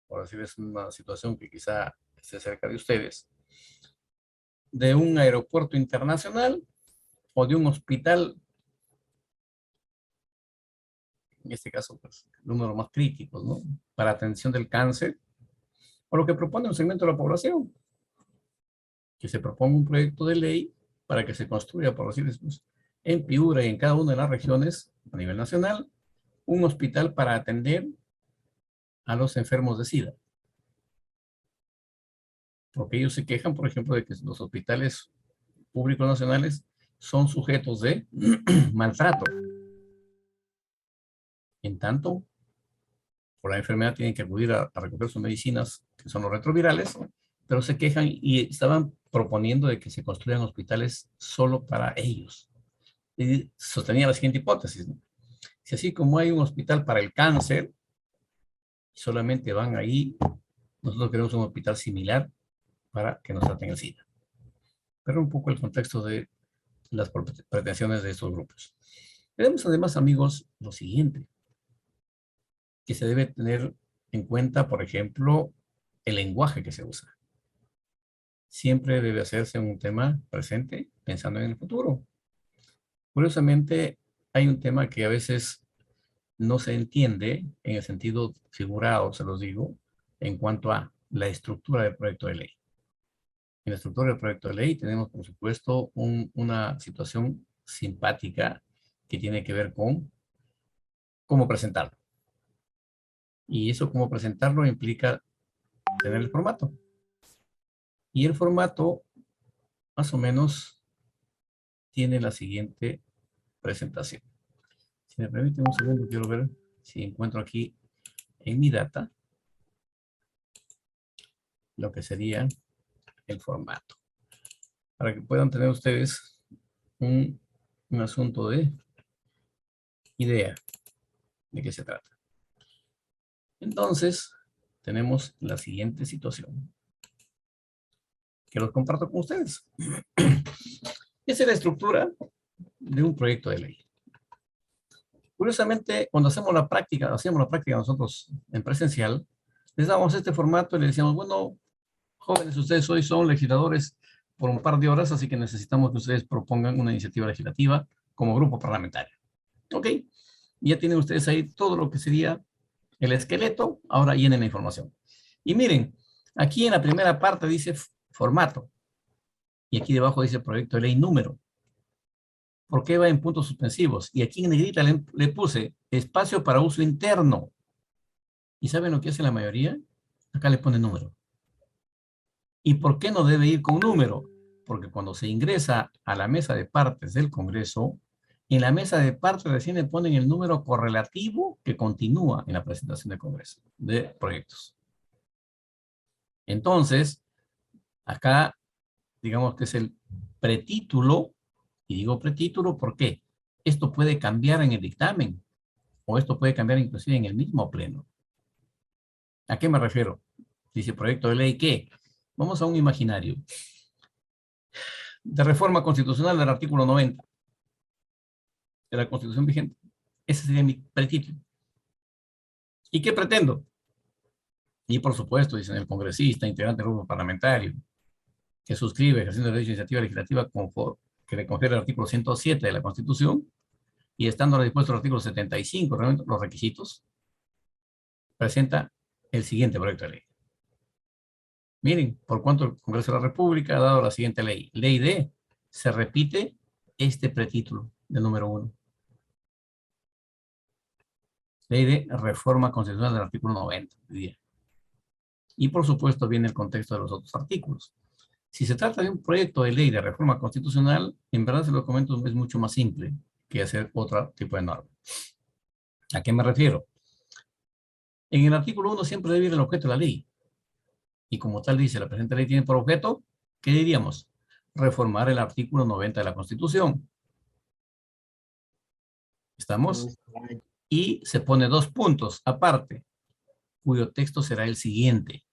por decir es una situación que quizá esté cerca de ustedes, de un aeropuerto internacional o de un hospital en este caso, pues, uno de los más críticos, ¿no? Para atención del cáncer, o lo que propone un segmento de la población, que se proponga un proyecto de ley para que se construya, por decirlo así, en Piura y en cada una de las regiones, a nivel nacional, un hospital para atender a los enfermos de SIDA. Porque ellos se quejan, por ejemplo, de que los hospitales públicos nacionales son sujetos de maltrato. En tanto, por la enfermedad tienen que acudir a recoger sus medicinas, que son los retrovirales, pero se quejan y estaban proponiendo de que se construyan hospitales solo para ellos. Y sostenía la siguiente hipótesis, ¿no? Si así como hay un hospital para el cáncer, solamente van ahí, nosotros queremos un hospital similar para que nos traten el SIDA. Pero un poco el contexto de las pretensiones de estos grupos. Tenemos además, amigos, lo siguiente, que se debe tener en cuenta, por ejemplo, el lenguaje que se usa. Siempre debe hacerse un tema presente pensando en el futuro. Curiosamente, hay un tema que a veces no se entiende en el sentido figurado, se los digo, en cuanto a la estructura del proyecto de ley. En la estructura del proyecto de ley tenemos, por supuesto, una situación simpática que tiene que ver con cómo presentarlo. Y eso, cómo presentarlo, implica tener el formato. Y el formato, más o menos, tiene la siguiente presentación. Si me permiten un segundo, quiero ver si encuentro aquí en mi data lo que sería el formato. Para que puedan tener ustedes un asunto de idea de qué se trata. Entonces, tenemos la siguiente situación que los comparto con ustedes. Esa es la estructura de un proyecto de ley. Curiosamente, cuando hacíamos la práctica nosotros en presencial, les dábamos este formato y les decíamos, bueno, jóvenes, ustedes hoy son legisladores por un par de horas, así que necesitamos que ustedes propongan una iniciativa legislativa como grupo parlamentario. ¿Ok? Ya tienen ustedes ahí todo lo que sería el esqueleto, ahora llenen la información. Y miren, aquí en la primera parte dice formato, y aquí debajo dice proyecto de ley número. ¿Por qué va en puntos suspensivos? Y aquí en negrita le puse espacio para uso interno. ¿Y saben lo que hace la mayoría? Acá le pone número. ¿Y por qué no debe ir con número? Porque cuando se ingresa a la mesa de partes del Congreso, en la mesa de partes recién le ponen el número correlativo que continúa en la presentación del Congreso de proyectos. Entonces, acá, digamos que es el pretítulo, y digo pretítulo, ¿por qué? Esto puede cambiar en el dictamen, o esto puede cambiar inclusive en el mismo pleno. ¿A qué me refiero? Dice proyecto de ley que, vamos a un imaginario, de reforma constitucional del artículo 90 de la Constitución vigente. Ese sería mi pretítulo. ¿Y qué pretendo? Y por supuesto, dicen el congresista, integrante del grupo parlamentario, que suscribe ejerciendo el derecho de iniciativa legislativa conforme que le confiere el artículo 107 de la Constitución, y estando dispuesto el artículo 75, los requisitos, presenta el siguiente proyecto de ley. Miren, por cuanto el Congreso de la República ha dado la siguiente ley. Ley de, se repite este pretítulo del número 1. Ley de reforma constitucional del artículo 90. Y por supuesto viene el contexto de los otros artículos. Si se trata de un proyecto de ley de reforma constitucional, en verdad se lo comento, es mucho más simple que hacer otro tipo de norma. ¿A qué me refiero? En el artículo 1 siempre debe ir el objeto de la ley. Y como tal dice, la presente ley tiene por objeto, ¿qué diríamos? Reformar el artículo 90 de la Constitución. ¿Estamos? Y se pone 2 puntos aparte, cuyo texto será el siguiente.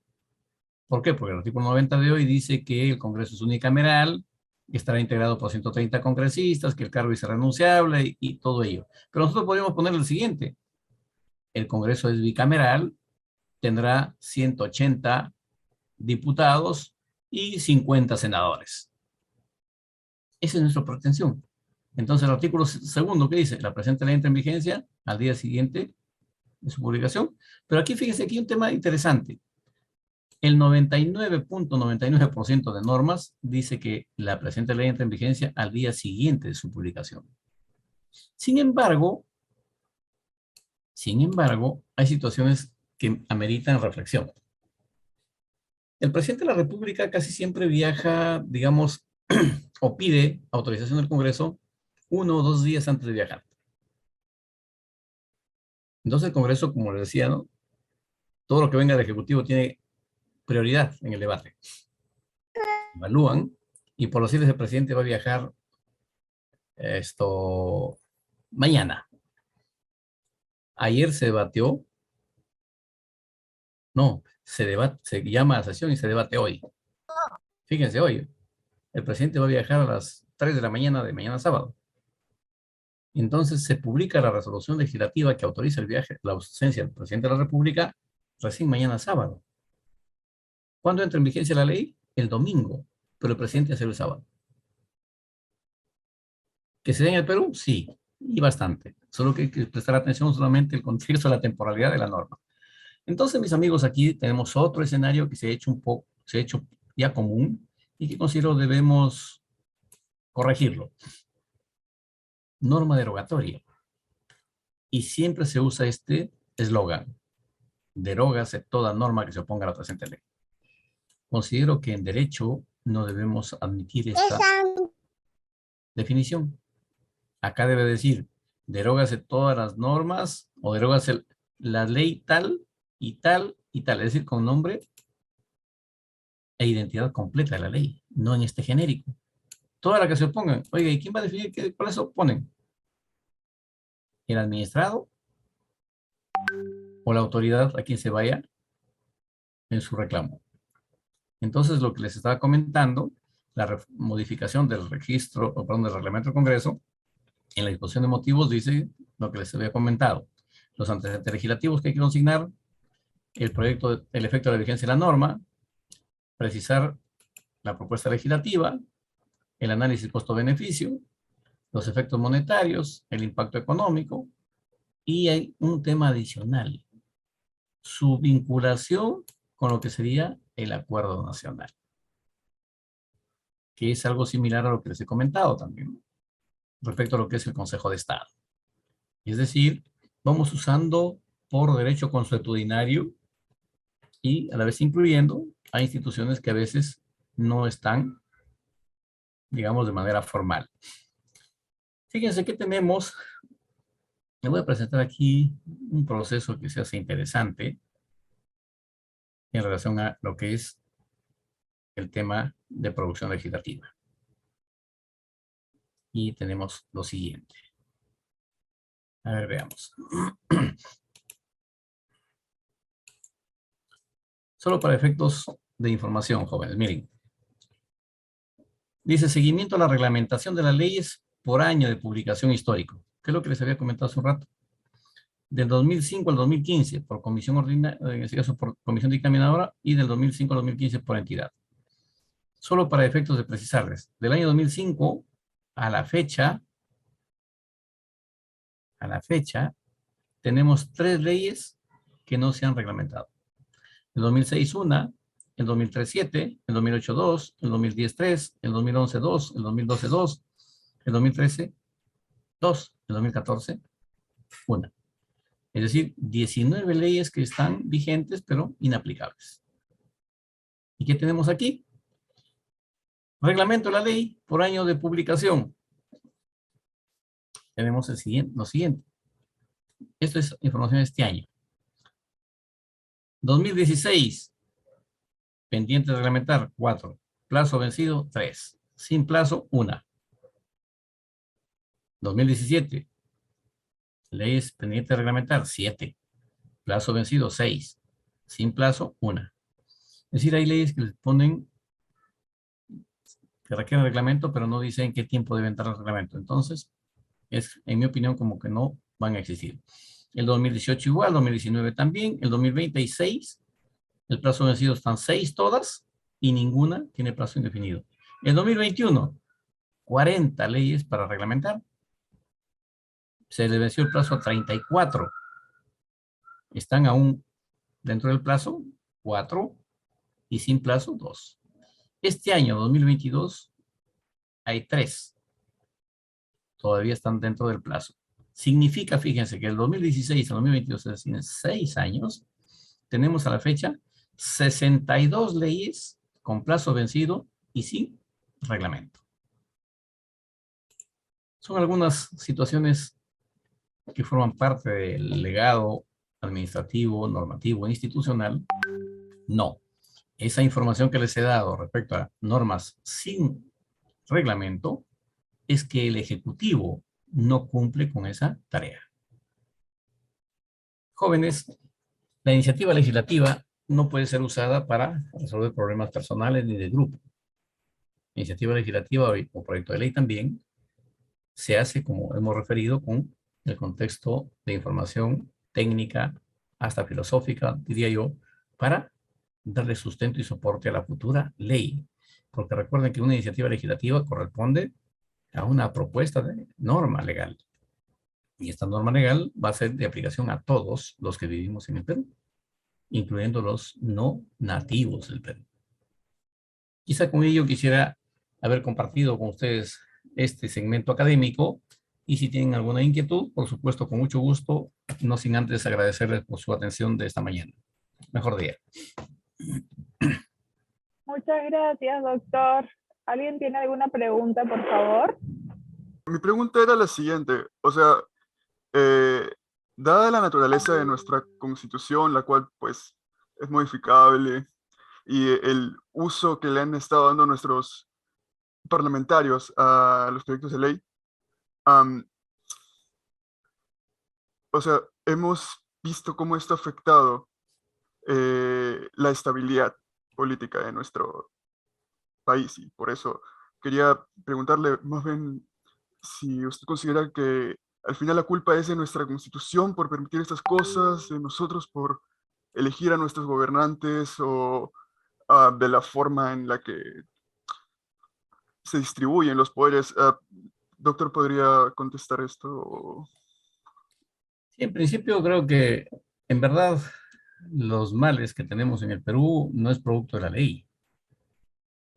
¿Por qué? Porque el artículo 90 de hoy dice que el Congreso es unicameral, que estará integrado por 130 congresistas, que el cargo es irrenunciable y todo ello. Pero nosotros podríamos poner el siguiente. El Congreso es bicameral, tendrá 180 diputados y 50 senadores. Esa es nuestra pretensión. Entonces, el artículo segundo, ¿qué dice? La presente ley entra en vigencia al día siguiente de su publicación. Pero aquí, fíjense, aquí hay un tema interesante. El 99.99% de normas dice que la presente ley entra en vigencia al día siguiente de su publicación. Sin embargo, hay situaciones que ameritan reflexión. El presidente de la República casi siempre viaja, digamos, o pide autorización del Congreso 1 o 2 días antes de viajar. Entonces el Congreso, como les decía, ¿no? Todo lo que venga del Ejecutivo tiene prioridad en el debate. Evalúan y por los siglos el presidente va a viajar mañana. Ayer se debatió, no, se llama a la sesión y se debate hoy. Fíjense, hoy, el presidente va a viajar a las 3 de la mañana de mañana sábado. Entonces se publica la resolución legislativa que autoriza el viaje, la ausencia del presidente de la República, recién mañana sábado. ¿Cuándo entra en vigencia la ley? El domingo, pero el presidente hace el sábado. ¿Que se dé en el Perú? Sí, y bastante. Solo que hay que prestar atención solamente al contexto de la temporalidad de la norma. Entonces, mis amigos, aquí tenemos otro escenario que se ha hecho ya común y que considero debemos corregirlo. Norma derogatoria. Y siempre se usa este eslogan: derógase toda norma que se oponga a la presente ley. Considero que en derecho no debemos admitir esta definición. Acá debe decir, derógase todas las normas o derógase la ley tal y tal y tal, es decir, con nombre e identidad completa de la ley, no en este genérico. Toda la que se opongan. Oiga, ¿y quién va a definir cuáles se oponen? ¿El administrado o la autoridad a quien se vaya en su reclamo? Entonces, lo que les estaba comentando, la modificación del registro, perdón, del reglamento del Congreso, en la disposición de motivos dice lo que les había comentado. Los antecedentes legislativos que hay que consignar, el efecto de la vigencia de la norma, precisar la propuesta legislativa, el análisis costo-beneficio, los efectos monetarios, el impacto económico, y hay un tema adicional, su vinculación con lo que sería el acuerdo nacional, que es algo similar a lo que les he comentado también, respecto a lo que es el Consejo de Estado. Es decir, vamos usando por derecho consuetudinario y a la vez incluyendo a instituciones que a veces no están, digamos, de manera formal. Fíjense que tenemos, les voy a presentar aquí un proceso que se hace interesante en relación a lo que es el tema de producción legislativa. Y tenemos lo siguiente. A ver, veamos. Solo para efectos de información, jóvenes, miren. Dice, seguimiento a la reglamentación de las leyes por año de publicación histórico. ¿Qué es lo que les había comentado hace un rato? Del 2005 al 2015, por comisión ordinaria, en este caso por comisión dictaminadora, y del 2005 al 2015 por entidad. Solo para efectos de precisarles, del año 2005 a la fecha, tenemos 3 leyes que no se han reglamentado. El 2006 una, el 2003 7, el 2008 2, el 2010 3, el 2011 2, el 2012 2, el 2013 2, el 2014 una. Es decir, 19 leyes que están vigentes pero inaplicables. ¿Y qué tenemos aquí? Reglamento de la ley por año de publicación. Tenemos lo siguiente. Esto es información de este año. 2016, pendiente de reglamentar, 4. Plazo vencido, 3. Sin plazo, 1. 2017, leyes pendientes de reglamentar, 7. Plazo vencido, 6. Sin plazo, 1. Es decir, hay leyes que les ponen que requieren reglamento, pero no dicen qué tiempo debe entrar el reglamento. Entonces, es, en mi opinión, como que no van a existir. El 2018 igual, 2019 también, el 2020 y 6, el plazo vencido están 6 todas y ninguna tiene plazo indefinido. El 2021, 40 leyes para reglamentar. Se le venció el plazo a 34. Están aún dentro del plazo 4 y sin plazo 2. Este año, 2022, hay 3. Todavía están dentro del plazo. Significa, fíjense, que el 2016 al 2022, es decir, en 6 años, tenemos a la fecha 62 leyes con plazo vencido y sin reglamento. Son algunas situaciones que forman parte del legado administrativo, normativo e institucional. No. Esa información que les he dado respecto a normas sin reglamento es que el Ejecutivo no cumple con esa tarea. Jóvenes, la iniciativa legislativa no puede ser usada para resolver problemas personales ni de grupo. La iniciativa legislativa o proyecto de ley también se hace, como hemos referido, con el contexto de información técnica, hasta filosófica, diría yo, para darle sustento y soporte a la futura ley. Porque recuerden que una iniciativa legislativa corresponde a una propuesta de norma legal. Y esta norma legal va a ser de aplicación a todos los que vivimos en el Perú, incluyendo los no nativos del Perú. Quizá con ello quisiera haber compartido con ustedes este segmento académico, y si tienen alguna inquietud, por supuesto, con mucho gusto, no sin antes agradecerles por su atención de esta mañana. Mejor día. Muchas gracias, doctor. ¿Alguien tiene alguna pregunta, por favor? Mi pregunta era la siguiente, o sea, eh, dada la naturaleza de nuestra constitución, la cual pues es modificable, y el uso que le han estado dando nuestros parlamentarios a los proyectos de ley, am, o sea, hemos visto cómo esto ha afectado la estabilidad política de nuestro país, y por eso quería preguntarle más bien si usted considera que al final la culpa es de nuestra constitución por permitir estas cosas, de nosotros por elegir a nuestros gobernantes, o de la forma en la que se distribuyen los poderes. Doctor, ¿podría contestar esto? Sí, en principio creo que, en verdad, los males que tenemos en el Perú no es producto de la ley,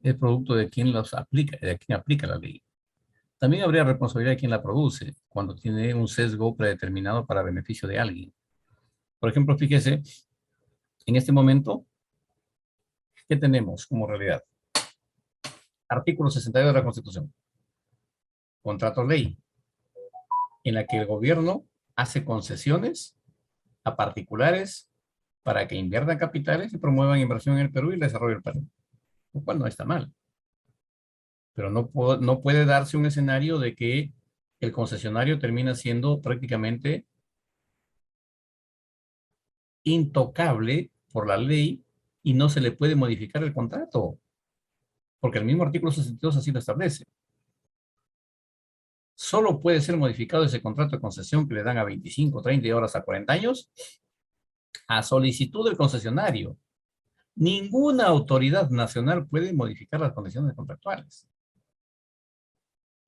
es producto de quien los aplica, de quien aplica la ley. También habría responsabilidad de quien la produce, cuando tiene un sesgo predeterminado para beneficio de alguien. Por ejemplo, fíjese, en este momento, ¿qué tenemos como realidad? Artículo 62 de la Constitución. Contrato ley, en la que el gobierno hace concesiones a particulares para que inviertan capitales y promuevan inversión en el Perú y el desarrollo del Perú, lo cual no está mal. Pero no puede darse un escenario de que el concesionario termina siendo prácticamente intocable por la ley y no se le puede modificar el contrato, porque el mismo artículo 62 así lo establece. Solo puede ser modificado ese contrato de concesión que le dan a 25, 30 y ahora hasta 40 años a solicitud del concesionario. Ninguna autoridad nacional puede modificar las condiciones contractuales.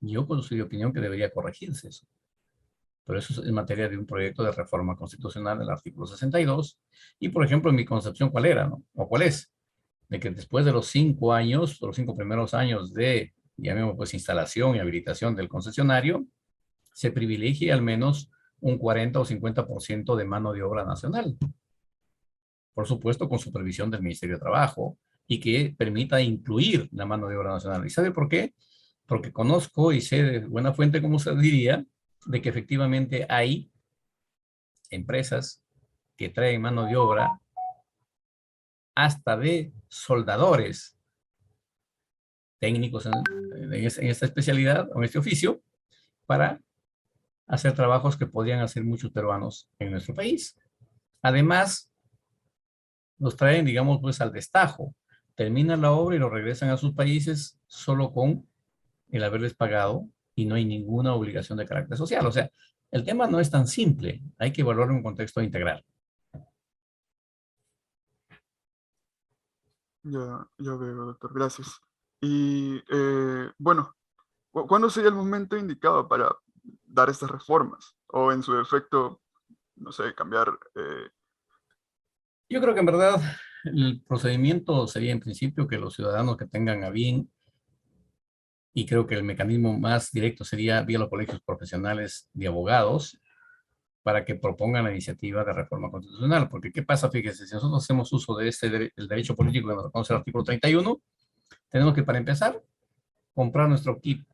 Yo soy de opinión que debería corregirse eso. Pero eso es en materia de un proyecto de reforma constitucional del artículo 62. Y, por ejemplo, en mi concepción, ¿cuál era, no? ¿O cuál es? De que después de los 5 años, los 5 primeros años de, llamemos pues, instalación y habilitación del concesionario, se privilegie al menos un 40 o 50% de mano de obra nacional. Por supuesto, con supervisión del Ministerio de Trabajo, y que permita incluir la mano de obra nacional. ¿Y sabe por qué? Porque conozco y sé de buena fuente, como usted diría, de que efectivamente hay empresas que traen mano de obra hasta de soldadores técnicos en esta especialidad o en este oficio para hacer trabajos que podrían hacer muchos peruanos en nuestro país. Además, los traen, digamos, pues al destajo. Terminan la obra y lo regresan a sus países solo con el haberles pagado y no hay ninguna obligación de carácter social. O sea, el tema no es tan simple. Hay que evaluarlo en un contexto integral. Ya veo, doctor, gracias. Y bueno, ¿Cuándo sería el momento indicado para dar estas reformas? O en su defecto, no sé, cambiar... Yo creo que en verdad el procedimiento sería en principio que los ciudadanos que tengan a bien, y creo que el mecanismo más directo sería vía los colegios profesionales de abogados, para que propongan la iniciativa de reforma constitucional. Porque, ¿qué pasa? Fíjese, si nosotros hacemos uso de el derecho político que nos reconoce el artículo 31, tenemos que, para empezar, comprar nuestro kit.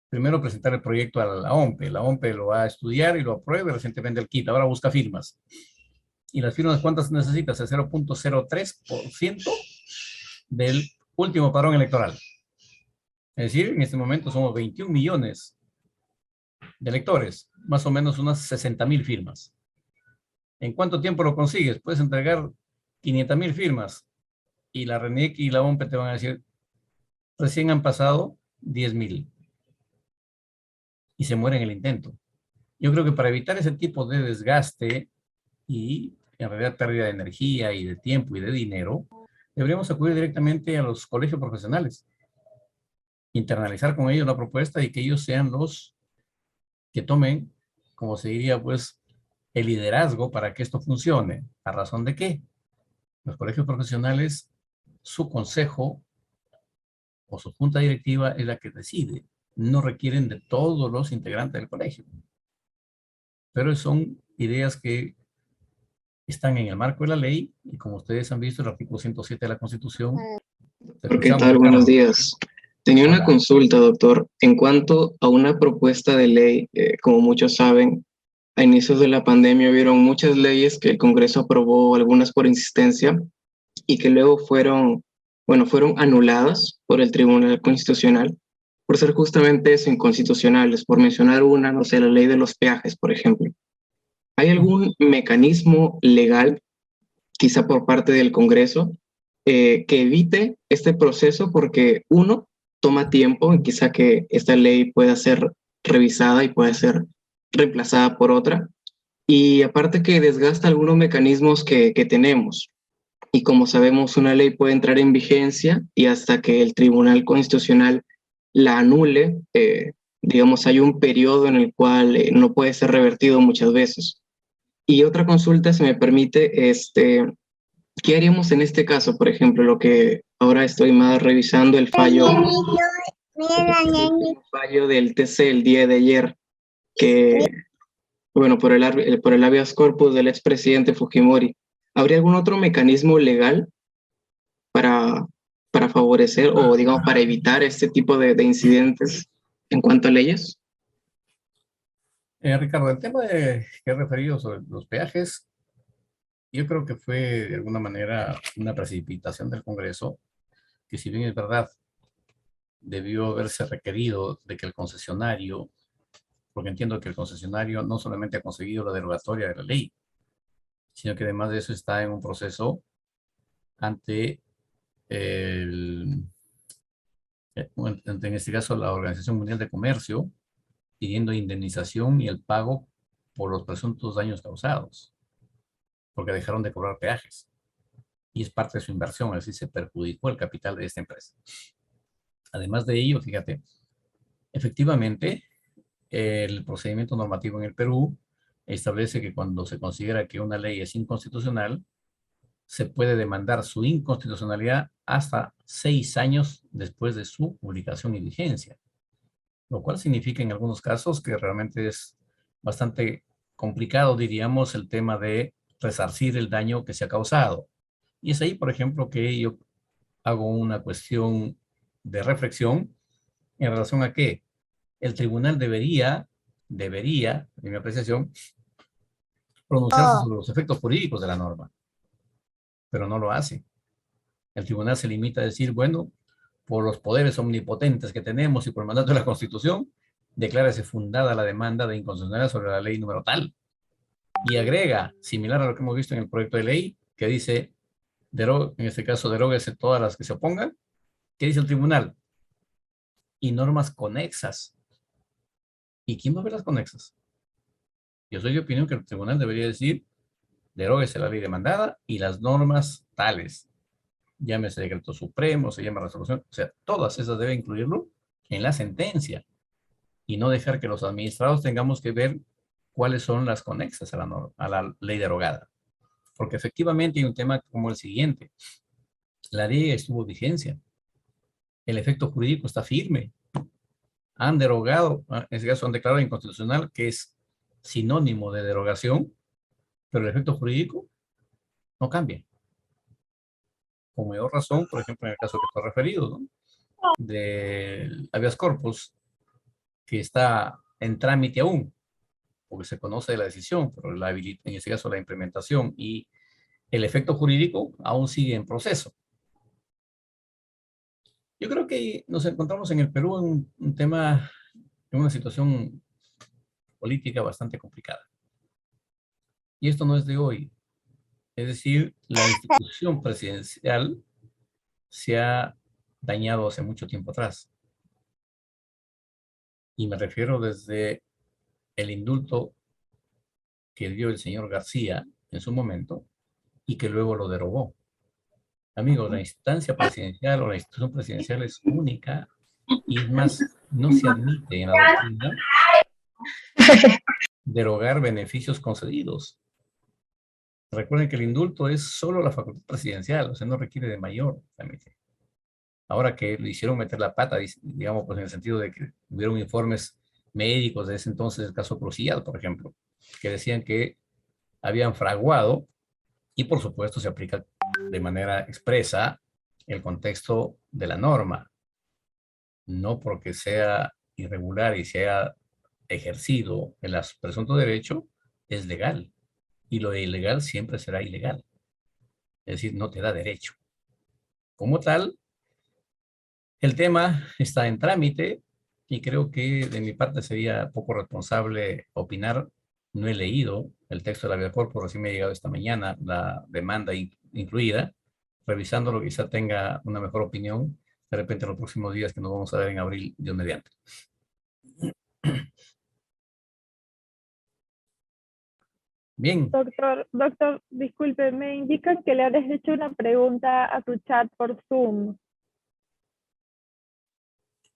Primero presentar el proyecto a la OMPE. La OMPE lo va a estudiar y lo aprueba y recientemente el kit. Ahora busca firmas. ¿Y las firmas cuántas necesitas? El 0.03% del último padrón electoral. Es decir, en este momento somos 21 millones de electores, más o menos unas 60.000 firmas. ¿En cuánto tiempo lo consigues? Puedes entregar 500.000 firmas y la RENIEC y la OMPE te van a decir, recién han pasado 10.000 y se muere en el intento. Yo creo que para evitar ese tipo de desgaste y en realidad pérdida de energía y de tiempo y de dinero, deberíamos acudir directamente a los colegios profesionales, internalizar con ellos la propuesta y que ellos sean los que tomen, como se diría, pues, el liderazgo para que esto funcione. ¿A razón de qué? Los colegios profesionales, su consejo o su junta directiva es la que decide. No requieren de todos los integrantes del colegio. Pero son ideas que están en el marco de la ley y como ustedes han visto, el artículo 107 de la Constitución. ¿Qué tal? Buenos días. Tenía una consulta, doctor. En cuanto a una propuesta de ley, como muchos saben, a inicios de la pandemia hubieron muchas leyes que el Congreso aprobó, algunas por insistencia, y que luego fueron anuladas por el Tribunal Constitucional por ser justamente eso, inconstitucionales. Por mencionar una, no sé, la ley de los peajes, por ejemplo. ¿Hay algún mecanismo legal, quizá por parte del Congreso, que evite este proceso? Porque uno, toma tiempo y quizá que esta ley pueda ser revisada y pueda ser reemplazada por otra. Y aparte que desgasta algunos mecanismos que tenemos. Y como sabemos, una ley puede entrar en vigencia y hasta que el Tribunal Constitucional la anule, digamos, hay un periodo en el cual no puede ser revertido muchas veces. Y otra consulta, si me permite, ¿qué haríamos en este caso? Por ejemplo, lo que ahora estoy más revisando el fallo del TC el día de ayer, que, bueno, por el habeas corpus del expresidente Fujimori. ¿Habría algún otro mecanismo legal para favorecer o, digamos, para evitar este tipo de incidentes en cuanto a leyes? Ricardo, el tema que he referido sobre los peajes, yo creo que fue de alguna manera una precipitación del Congreso, que si bien es verdad, debió haberse requerido de que el concesionario, porque entiendo que el concesionario no solamente ha conseguido la derogatoria de la ley, sino que además de eso está en un proceso ante en este caso la Organización Mundial de Comercio, pidiendo indemnización y el pago por los presuntos daños causados, porque dejaron de cobrar peajes. Y es parte de su inversión, así se perjudicó el capital de esta empresa. Además de ello, fíjate, efectivamente, el procedimiento normativo en el Perú establece que cuando se considera que una ley es inconstitucional, se puede demandar su inconstitucionalidad hasta 6 años después de su publicación y vigencia, lo cual significa en algunos casos que realmente es bastante complicado, diríamos, el tema de resarcir el daño que se ha causado. Y es ahí, por ejemplo, que yo hago una cuestión de reflexión en relación a que el tribunal debería, en mi apreciación, pronunciarse sobre los efectos jurídicos de la norma, pero no lo hace. El tribunal se limita a decir, bueno, por los poderes omnipotentes que tenemos y por el mandato de la Constitución, declárese fundada la demanda de inconstitucionalidad sobre la ley número tal. Y agrega, similar a lo que hemos visto en el proyecto de ley, que dice, en este caso, deróguese todas las que se opongan. ¿Qué dice el tribunal? Y normas conexas. ¿Y quién va a ver las conexas? Yo soy de opinión que el tribunal debería decir, deróguese la ley demandada y las normas tales. Llámese decreto supremo, se llama resolución, o sea, todas esas deben incluirlo en la sentencia y no dejar que los administrados tengamos que ver cuáles son las conexas a la ley derogada. Porque efectivamente hay un tema como el siguiente. La ley estuvo en vigencia. El efecto jurídico está firme. Han derogado, en este caso han declarado inconstitucional, que es sinónimo de derogación, pero el efecto jurídico no cambia. Con mayor razón, por ejemplo, en el caso que estoy referido, ¿no? Del habeas corpus, que está en trámite aún, porque se conoce de la decisión, pero en este caso la implementación y el efecto jurídico aún sigue en proceso. Yo creo que nos encontramos en el Perú en un tema, en una situación política bastante complicada. Y esto no es de hoy. Es decir, la institución presidencial se ha dañado hace mucho tiempo atrás. Y me refiero desde el indulto que dio el señor García en su momento y que luego lo derogó. Amigos, la instancia presidencial o la institución presidencial es única y es más, no se admite en la doctrina derogar beneficios concedidos. Recuerden que el indulto es solo la facultad presidencial, o sea, no requiere de mayor trámite. Ahora que le hicieron meter la pata, digamos, pues en el sentido de que hubieron informes médicos de ese entonces, el caso Crucial, por ejemplo, que decían que habían fraguado, y por supuesto se aplica de manera expresa el contexto de la norma, no porque sea irregular y sea ejercido el presunto derecho, es legal. Y lo ilegal siempre será ilegal. Es decir, no te da derecho. Como tal, el tema está en trámite y creo que de mi parte sería poco responsable opinar. No he leído el texto de la habeas corpus, recién me ha llegado esta mañana, la demanda incluida. Revisándolo quizá tenga una mejor opinión de repente en los próximos días que nos vamos a ver en abril, Dios mediante. Bien. Doctor, disculpe, me indica que le has hecho una pregunta a tu chat por Zoom.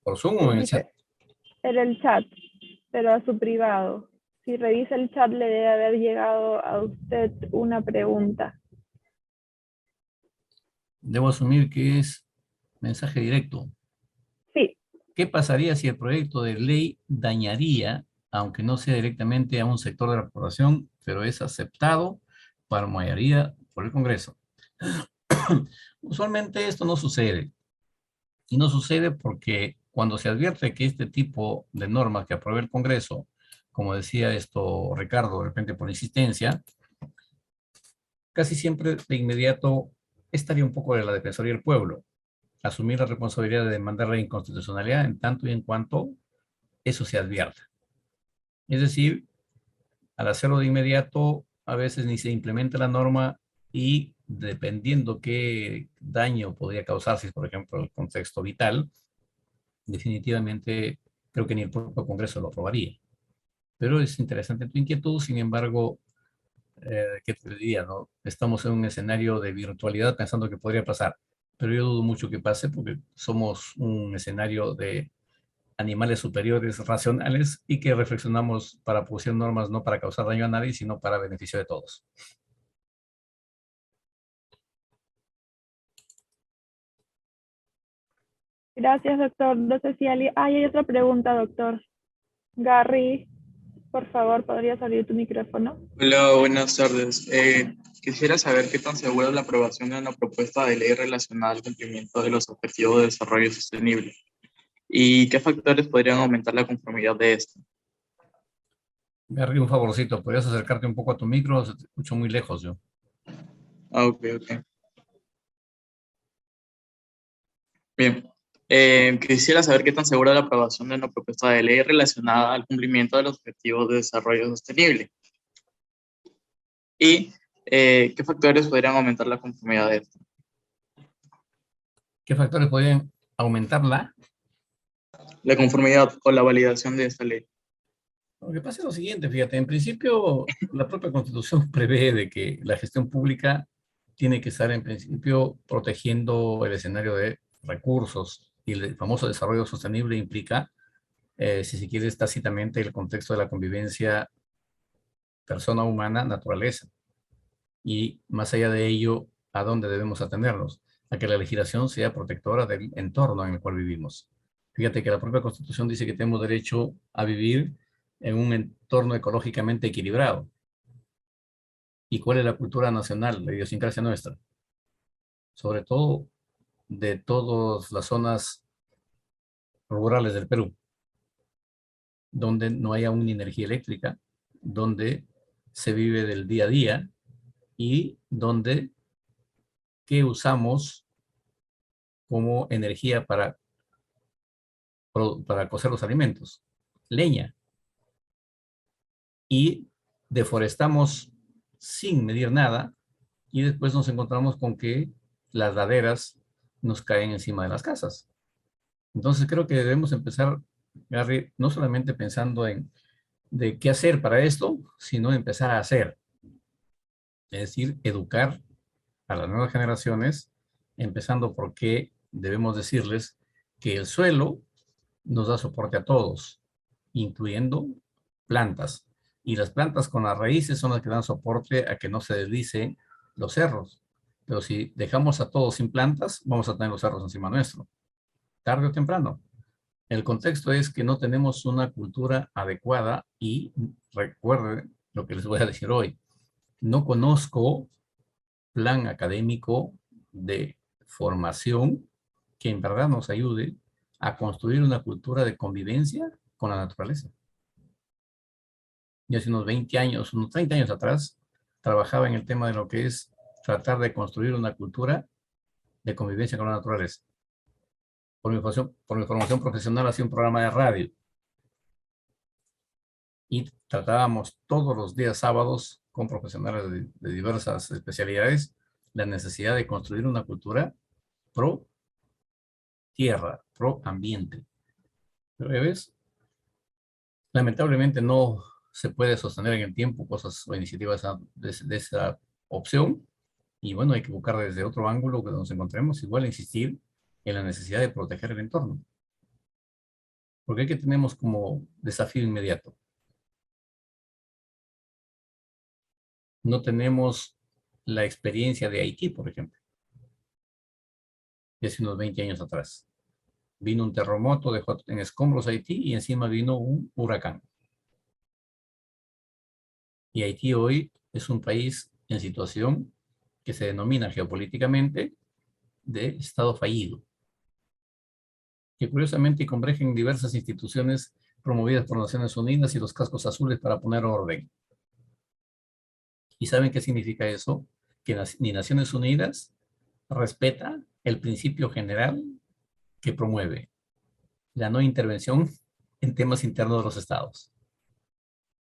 ¿Por Zoom o en el chat? En el chat, pero a su privado. Si revisa el chat, le debe haber llegado a usted una pregunta. Debo asumir que es mensaje directo. Sí. ¿Qué pasaría si el proyecto de ley dañaría, aunque no sea directamente a un sector de la población, pero es aceptado por mayoría por el Congreso? Usualmente esto no sucede. Y no sucede porque cuando se advierte que este tipo de normas que aprueba el Congreso, como decía esto Ricardo, de repente por insistencia, casi siempre de inmediato estaría un poco de la Defensoría del Pueblo, asumir la responsabilidad de demandar la inconstitucionalidad en tanto y en cuanto eso se advierta. Es decir, al hacerlo de inmediato, a veces ni se implementa la norma y dependiendo qué daño podría causarse, por ejemplo, el contexto vital, definitivamente creo que ni el propio Congreso lo aprobaría. Pero es interesante tu inquietud, sin embargo, ¿qué te diría, no? Estamos en un escenario de virtualidad pensando que podría pasar, pero yo dudo mucho que pase porque somos un escenario de animales superiores racionales y que reflexionamos para producir normas no para causar daño a nadie, sino para beneficio de todos. Gracias, doctor. No sé si hay otra pregunta, doctor. Gary, por favor, ¿podrías abrir tu micrófono? Hola, buenas tardes. Quisiera saber qué tan segura es la aprobación de una propuesta de ley relacionada al cumplimiento de los objetivos de desarrollo sostenible y qué factores podrían aumentar la conformidad de esto. Gary, un favorcito, ¿podrías acercarte un poco a tu micro? Se te escucho muy lejos yo. Ok. Bien. Quisiera saber qué tan segura es la aprobación de una propuesta de ley relacionada al cumplimiento de los objetivos de desarrollo sostenible y qué factores podrían aumentar la conformidad de esto. ¿Qué factores podrían aumentarla? La conformidad o la validación de esta ley. Lo que pasa es lo siguiente, fíjate, en principio la propia Constitución prevé de que la gestión pública tiene que estar en principio protegiendo el escenario de recursos Y el famoso desarrollo sostenible implica, si se quiere, tácitamente el contexto de la convivencia persona humana, naturaleza. Y más allá de ello, ¿a dónde debemos atendernos? A que la legislación sea protectora del entorno en el cual vivimos. Fíjate que la propia Constitución dice que tenemos derecho a vivir en un entorno ecológicamente equilibrado. ¿Y cuál es la cultura nacional, la idiosincrasia nuestra? Sobre todo de todas las zonas rurales del Perú, donde no hay aún energía eléctrica, donde se vive del día a día y donde ¿qué usamos como energía para cocer los alimentos? Leña. Y deforestamos sin medir nada y después nos encontramos con que las laderas nos caen encima de las casas. Entonces creo que debemos empezar, Gary, no solamente pensando en de qué hacer para esto, sino empezar a hacer. Es decir, educar a las nuevas generaciones, empezando porque debemos decirles que el suelo nos da soporte a todos, incluyendo plantas. Y las plantas con las raíces son las que dan soporte a que no se deslicen los cerros. Pero si dejamos a todos sin plantas, vamos a tener los cerros encima nuestro, tarde o temprano. El contexto es que no tenemos una cultura adecuada y recuerden lo que les voy a decir hoy. No conozco plan académico de formación que en verdad nos ayude a construir una cultura de convivencia con la naturaleza. Yo hace unos 20 años, unos 30 años atrás, trabajaba en el tema de lo que es tratar de construir una cultura de convivencia con la naturaleza. Por mi formación profesional hacía un programa de radio y tratábamos todos los días sábados con profesionales de diversas especialidades la necesidad de construir una cultura pro tierra, pro ambiente. Pero ves, lamentablemente no se puede sostener en el tiempo cosas o iniciativas de esa opción. Y bueno, hay que buscar desde otro ángulo que nos encontremos, igual insistir en la necesidad de proteger el entorno. Porque ¿qué tenemos como desafío inmediato? No tenemos la experiencia de Haití, por ejemplo, de hace unos 20 años atrás. Vino un terremoto, dejó en escombros Haití y encima vino un huracán. Y Haití hoy es un país en situación que se denomina geopolíticamente de Estado fallido, que curiosamente convergen en diversas instituciones promovidas por Naciones Unidas y los cascos azules para poner orden. ¿Y saben qué significa eso? Que ni Naciones Unidas respeta el principio general que promueve la no intervención en temas internos de los estados.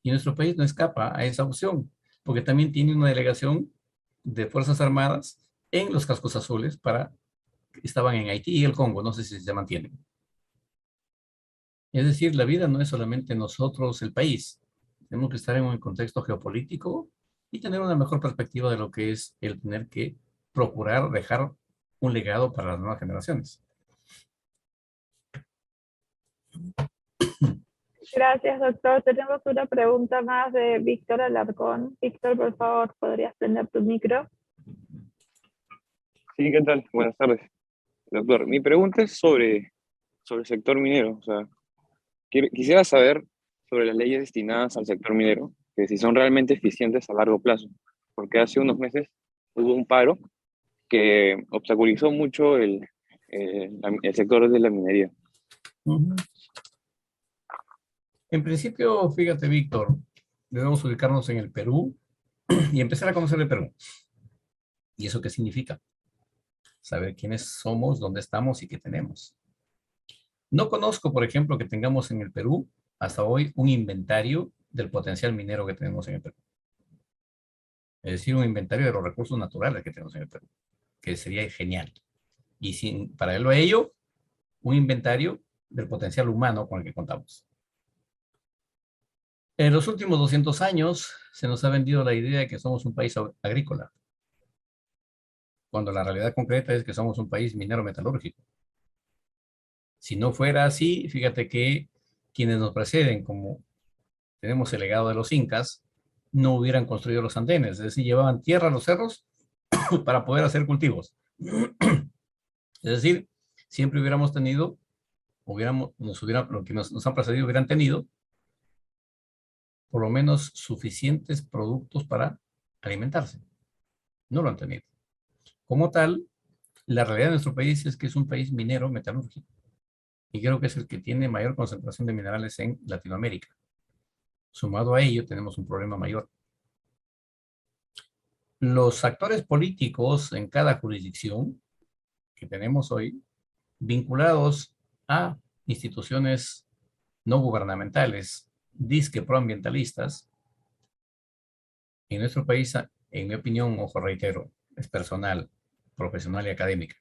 Y nuestro país no escapa a esa opción, porque también tiene una delegación de Fuerzas Armadas en los cascos azules estaban en Haití y el Congo, no sé si se mantienen. Es decir, la vida no es solamente nosotros, el país. Tenemos que estar en un contexto geopolítico y tener una mejor perspectiva de lo que es el tener que procurar dejar un legado para las nuevas generaciones. Gracias, doctor. Tenemos una pregunta más de Víctor Alarcón. Víctor, por favor, ¿podrías prender tu micro? Sí, ¿qué tal? Buenas tardes, doctor. Mi pregunta es sobre el sector minero. O sea, quisiera saber sobre las leyes destinadas al sector minero, que si son realmente eficientes a largo plazo, porque hace unos meses hubo un paro que obstaculizó mucho el sector de la minería. En principio, fíjate, Víctor, debemos ubicarnos en el Perú y empezar a conocer el Perú. ¿Y eso qué significa? Saber quiénes somos, dónde estamos y qué tenemos. No conozco, por ejemplo, que tengamos en el Perú hasta hoy un inventario del potencial minero que tenemos en el Perú. Es decir, un inventario de los recursos naturales que tenemos en el Perú, que sería genial. Y paralelo a ello, un inventario del potencial humano con el que contamos. En los últimos 200 años se nos ha vendido la idea de que somos un país agrícola, cuando la realidad concreta es que somos un país minero metalúrgico. Si no fuera así, fíjate que quienes nos preceden, como tenemos el legado de los incas, no hubieran construido los andenes, es decir, llevaban tierra a los cerros para poder hacer cultivos. Es decir, siempre hubiéramos tenido, lo que nos han precedido hubieran tenido, por lo menos suficientes productos para alimentarse. No lo han tenido. Como tal, la realidad de nuestro país es que es un país minero metalúrgico. Y creo que es el que tiene mayor concentración de minerales en Latinoamérica. Sumado a ello, tenemos un problema mayor. Los actores políticos en cada jurisdicción que tenemos hoy, vinculados a instituciones no gubernamentales, disque proambientalistas, en nuestro país, en mi opinión, ojo, reitero, es personal, profesional y académica,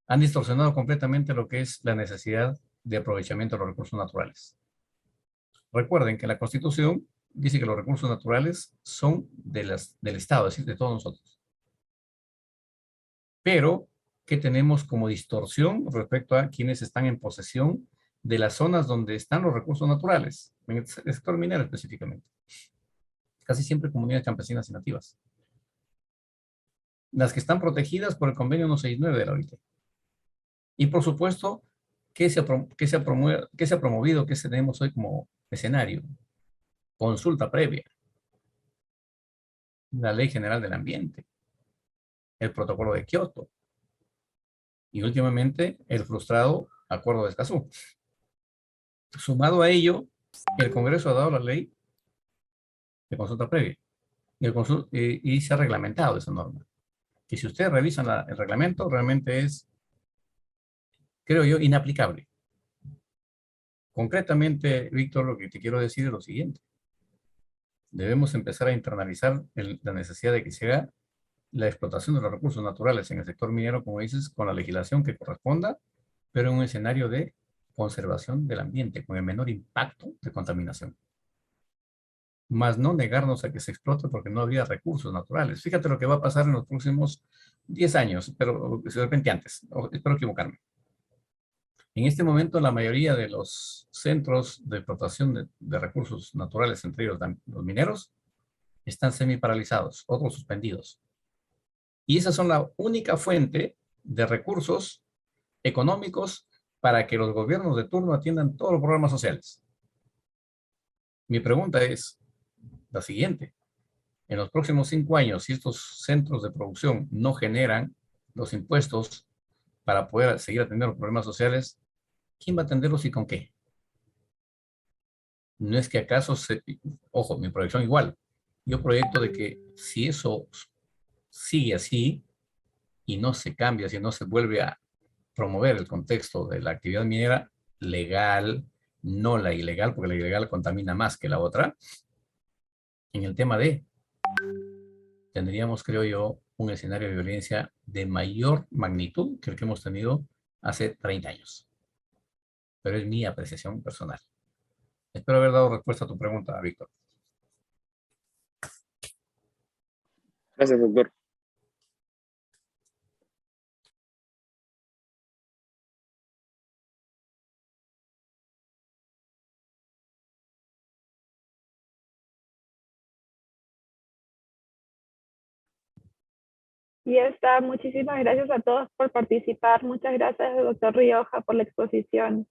han distorsionado completamente lo que es la necesidad de aprovechamiento de los recursos naturales. Recuerden que la Constitución dice que los recursos naturales son del Estado, es decir, de todos nosotros. Pero que tenemos como distorsión respecto a quienes están en posesión de las zonas donde están los recursos naturales, en el sector minero específicamente. Casi siempre comunidades campesinas y nativas. Las que están protegidas por el convenio 169 de la OIT. Y por supuesto, ¿qué se ha promovido, qué tenemos hoy como escenario? Consulta previa. La Ley General del Ambiente. El Protocolo de Kioto. Y últimamente, el frustrado Acuerdo de Escazú. Sumado a ello, el Congreso ha dado la ley de consulta previa. Y se ha reglamentado esa norma. Que si ustedes revisan el reglamento, realmente es, creo yo, inaplicable. Concretamente, Víctor, lo que te quiero decir es lo siguiente. Debemos empezar a internalizar la necesidad de que se haga la explotación de los recursos naturales en el sector minero, como dices, con la legislación que corresponda, pero en un escenario de conservación del ambiente, con el menor impacto de contaminación. Más no negarnos a que se explote porque no habría recursos naturales. Fíjate lo que va a pasar en los próximos 10 años, pero de repente antes, espero equivocarme. En este momento, la mayoría de los centros de explotación de recursos naturales, entre ellos los mineros, están semi-paralizados, otros suspendidos. Y esas son la única fuente de recursos económicos para que los gobiernos de turno atiendan todos los programas sociales. Mi pregunta es la siguiente. En los próximos 5 años, si estos centros de producción no generan los impuestos para poder seguir atendiendo los problemas sociales, ¿quién va a atenderlos y con qué? No es que acaso, ojo, mi proyección igual. Yo proyecto de que si eso sigue así y no se cambia, si no se vuelve a promover el contexto de la actividad minera legal, no la ilegal, porque la ilegal contamina más que la otra, en el tema tendríamos, creo yo, un escenario de violencia de mayor magnitud que el que hemos tenido hace 30 años. Pero es mi apreciación personal. Espero haber dado respuesta a tu pregunta, Víctor. Gracias, doctor. Y ya está. Muchísimas gracias a todos por participar. Muchas gracias, doctor Rioja, por la exposición.